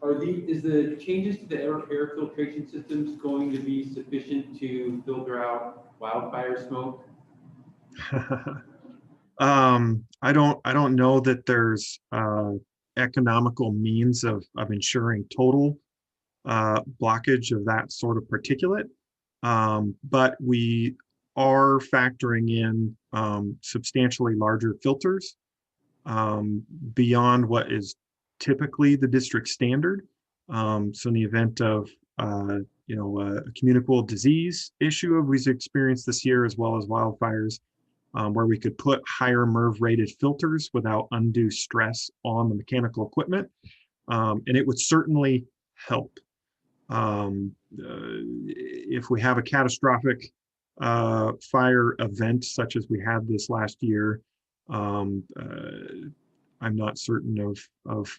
Is the changes to the air filtration systems going to be sufficient to filter out wildfire smoke? I don't know that there's economical means of ensuring total blockage of that sort of particulate, but we are factoring in substantially larger filters beyond what is typically the district standard. So in the event of a communicable disease issue we've experienced this year, as well as wildfires, where we could put higher MERV rated filters without undue stress on the mechanical equipment. And it would certainly help. If we have a catastrophic fire event such as we had this last year, I'm not certain of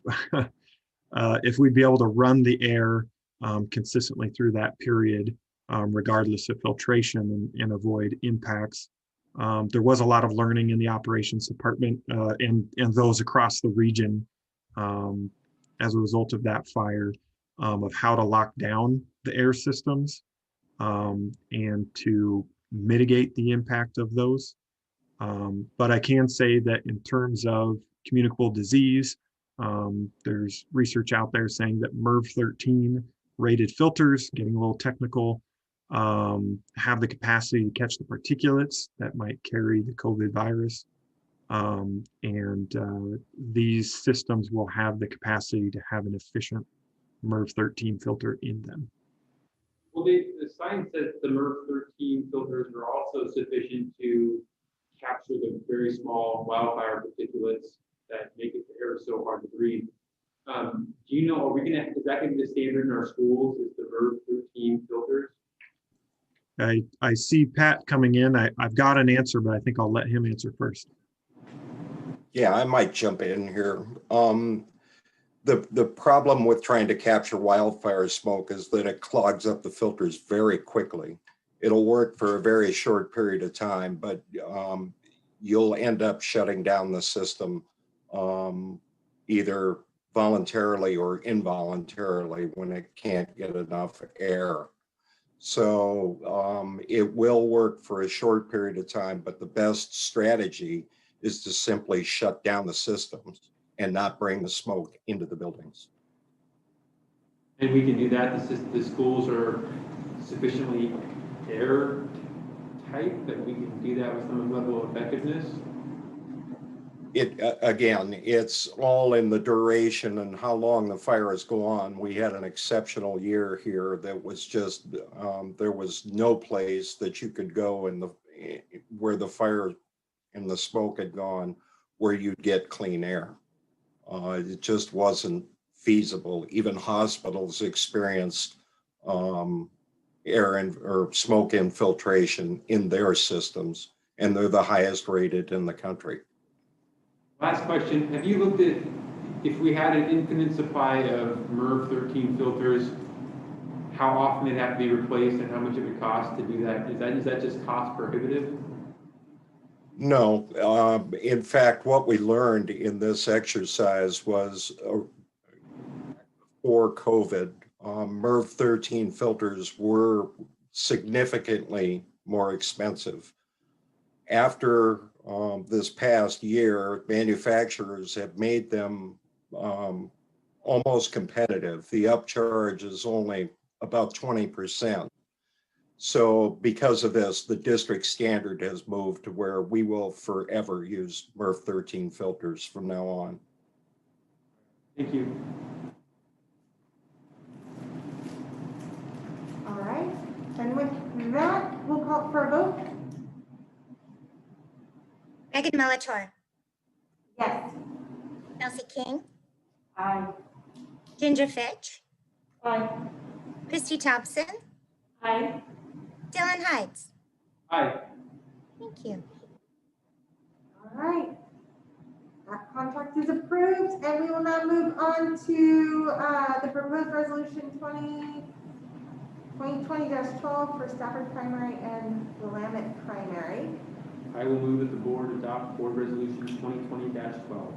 if we'd be able to run the air consistently through that period, regardless of filtration, and avoid impacts. There was a lot of learning in the operations department and those across the region as a result of that fire, of how to lock down the air systems and to mitigate the impact of those. But I can say that in terms of communicable disease, there's research out there saying that MERV 13 rated filters, getting a little technical, have the capacity to catch the particulates that might carry the COVID virus. These systems will have the capacity to have an efficient MERV 13 filter in them. Well, the science says the MERV 13 filters are also sufficient to capture the very small wildfire particulates that make it the air so hard to breathe. Do you know, is that going to be the standard in our schools, is the MERV 13 filters? I see Pat coming in. I've got an answer, but I think I'll let him answer first. Yeah, I might jump in here. The problem with trying to capture wildfire smoke is that it clogs up the filters very quickly. It'll work for a very short period of time, but you'll end up shutting down the system either voluntarily or involuntarily when it can't get enough air. So it will work for a short period of time, but the best strategy is to simply shut down the systems and not bring the smoke into the buildings. And we can do that. The schools are sufficiently airtight that we can do that with some level of effectiveness. Again, it's all in the duration and how long the fires go on. We had an exceptional year here that was just, there was no place that you could go where the fire and the smoke had gone where you'd get clean air. It just wasn't feasible. Even hospitals experienced or smoke infiltration in their systems, and they're the highest rated in the country. Last question, have you looked at, if we had an infinite supply of MERV 13 filters, how often they'd have to be replaced and how much it would cost to do that? Is that just cost prohibitive? No, in fact, what we learned in this exercise was before COVID, MERV 13 filters were significantly more expensive. After this past year, manufacturers have made them almost competitive. The upcharge is only about 20%. So because of this, the district standard has moved to where we will forever use MERV 13 filters from now on. Thank you. All right, and with that, we'll call for a vote. Megan Molitor, Yes. Chelsea King, Aye. Ginger Fitch, Aye. Christy Thompson, Aye. Dylan Hides. Aye. Thank you. All right. That contract is approved, and we will now move on to the proposed resolution 2020-12 for Stafford Primary and Willamette Primary. I will move that the board adopt board resolution 2020-12.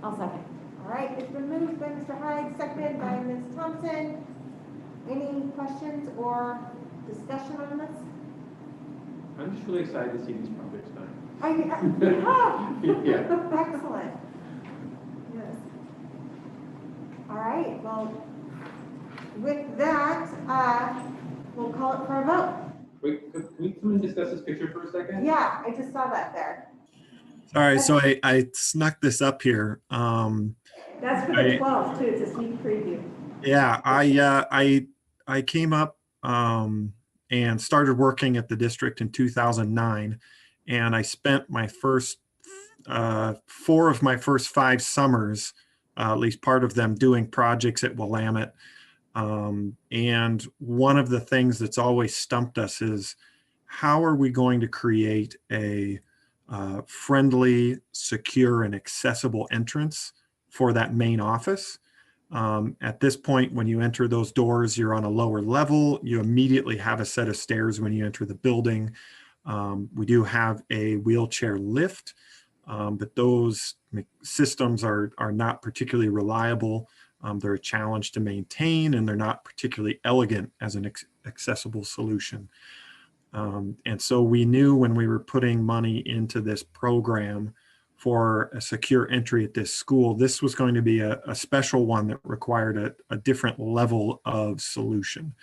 I'll second. All right, it's been moved by Mr. Hyde, seconded by Ms. Thompson. Any questions or discussion on this? I'm just really excited to see these projects done. Yeah. Yeah. Excellent. Yes. All right, well, with that, we'll call it for a vote. Wait, can we come and discuss this picture for a second? Yeah, I just saw that there. Sorry, so I snuck this up here. That's for the 12th too, it's a sneak preview. Yeah, I came up and started working at the district in 2009, and I spent my first 4 of my first 5 summers, at least part of them, doing projects at Willamette. And one of the things that's always stumped us is, how are we going to create a friendly, secure, and accessible entrance for that main office? At this point, when you enter those doors, you're on a lower level. You immediately have a set of stairs when you enter the building. We do have a wheelchair lift, but those systems are not particularly reliable. They're a challenge to maintain, and they're not particularly elegant as an accessible solution. And so we knew when we were putting money into this program for a secure entry at this school, this was going to be a special one that required a different level of solution.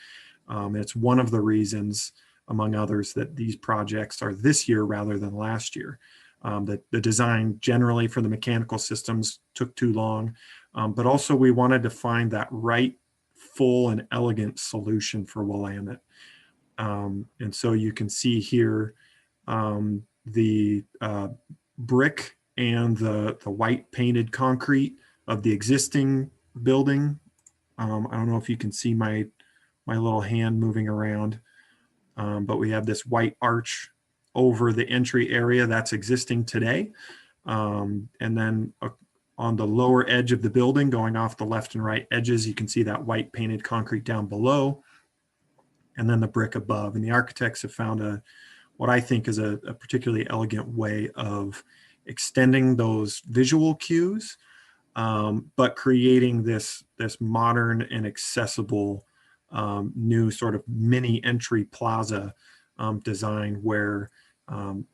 It's one of the reasons, among others, that these projects are this year rather than last year. That the design generally for the mechanical systems took too long, but also we wanted to find that right, full and elegant solution for Willamette. And so you can see here the brick and the white painted concrete of the existing building. I don't know if you can see my little hand moving around, but we have this white arch over the entry area that's existing today. And then on the lower edge of the building, going off the left and right edges, you can see that white painted concrete down below, and then the brick above. And the architects have found what I think is a particularly elegant way of extending those visual cues, but creating this modern and accessible new sort of mini entry plaza design where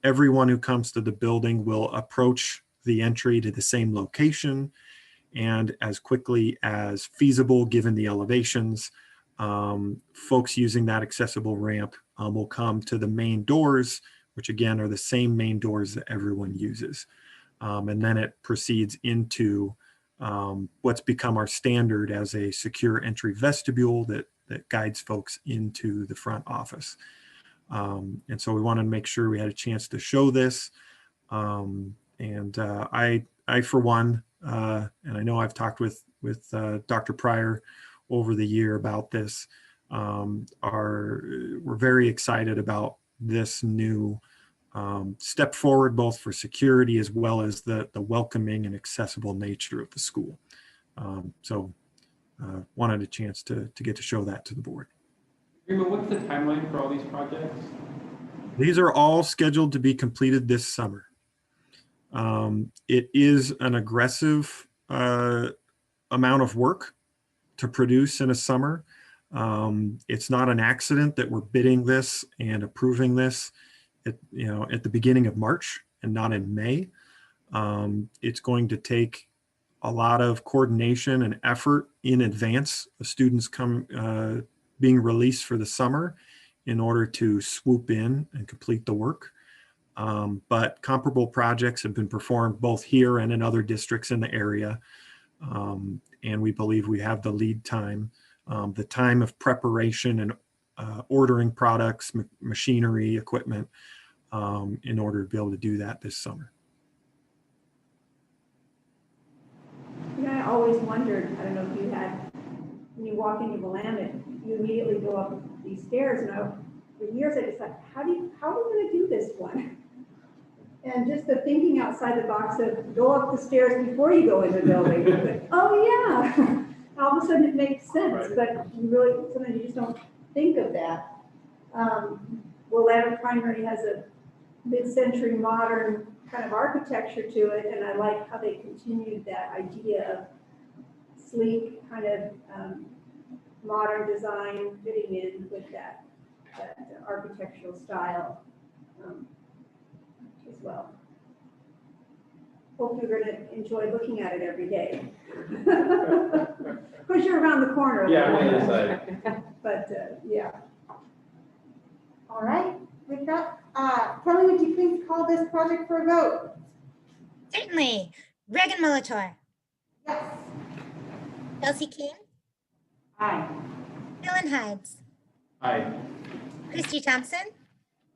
everyone who comes to the building will approach the entry to the same location, and as quickly as feasible given the elevations, folks using that accessible ramp will come to the main doors, which again are the same main doors that everyone uses. And then it proceeds into what's become our standard as a secure entry vestibule that guides folks into the front office. And so we wanted to make sure we had a chance to show this. I for one, and I know I've talked with Dr. Pryor, over the year about this we're very excited about this new step forward, both for security as well as the welcoming and accessible nature of the school. Wanted a chance to get to show that to the board. What's the timeline for all these projects? These are all scheduled to be completed this summer. It is an aggressive amount of work to produce in a summer. It's not an accident that we're bidding this and approving this at the beginning of March and not in May. It's going to take a lot of coordination and effort in advance of students being released for the summer in order to swoop in and complete the work. But comparable projects have been performed both here and in other districts in the area. And we believe we have the lead time, the time of preparation and ordering products, machinery, equipment, in order to be able to do that this summer. I always wondered, I don't know if you had, when you walk into Willamette, you immediately go up these stairs, and for years I just thought, how are we going to do this one? And just the thinking outside the box of go up the stairs before you go in the building. Like, oh yeah, all of a sudden it makes sense, right. But you really, sometimes you just don't think of that. Willamette Primary has a mid-century modern kind of architecture to it, and I like how they continued that idea of sleek kind of modern design fitting in with that architectural style as well. Hope you're going to enjoy looking at it every day. Of course, you're around the corner. Yeah, I'm on the other side. But yeah. All right, with that, Kelly, would you please call this project for a vote? Certainly. Regan Molitor. Yes. Kelsey King. Aye. Dylan Hides. Aye. Christy Thompson.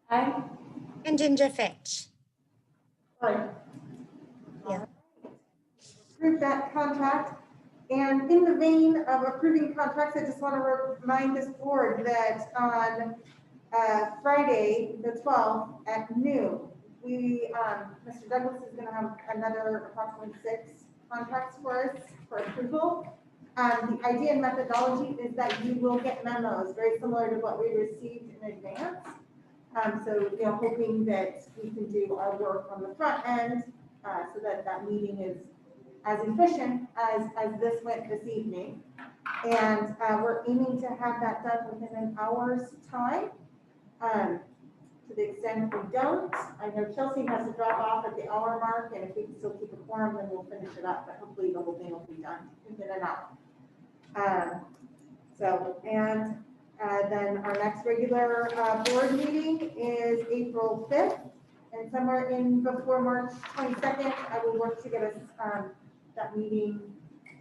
Aye. And Ginger Fitch. Aye. Yeah. Approve that contract. And in the vein of approving contracts, I just want to remind this board that on Friday, the 12th at noon, Mr. Douglas is going to have another approximately 6 contracts for us for approval. The idea and methodology is that you will get memos very similar to what we received in advance. So, hoping that we can do our work on the front end so that meeting is as efficient as this went this evening. And we're aiming to have that done within an hour's time. To the extent we don't, I know Chelsea has to drop off at the hour mark, and if we can still keep a quorum, then we'll finish it up, but hopefully the whole thing will be done within an hour. Then our next regular board meeting is April 5th, and somewhere in before March 22nd, I will work to get us that meeting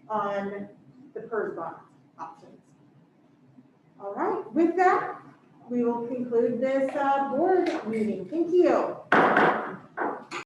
on the PERS bond options. All right, with that, we will conclude this board meeting. Thank you.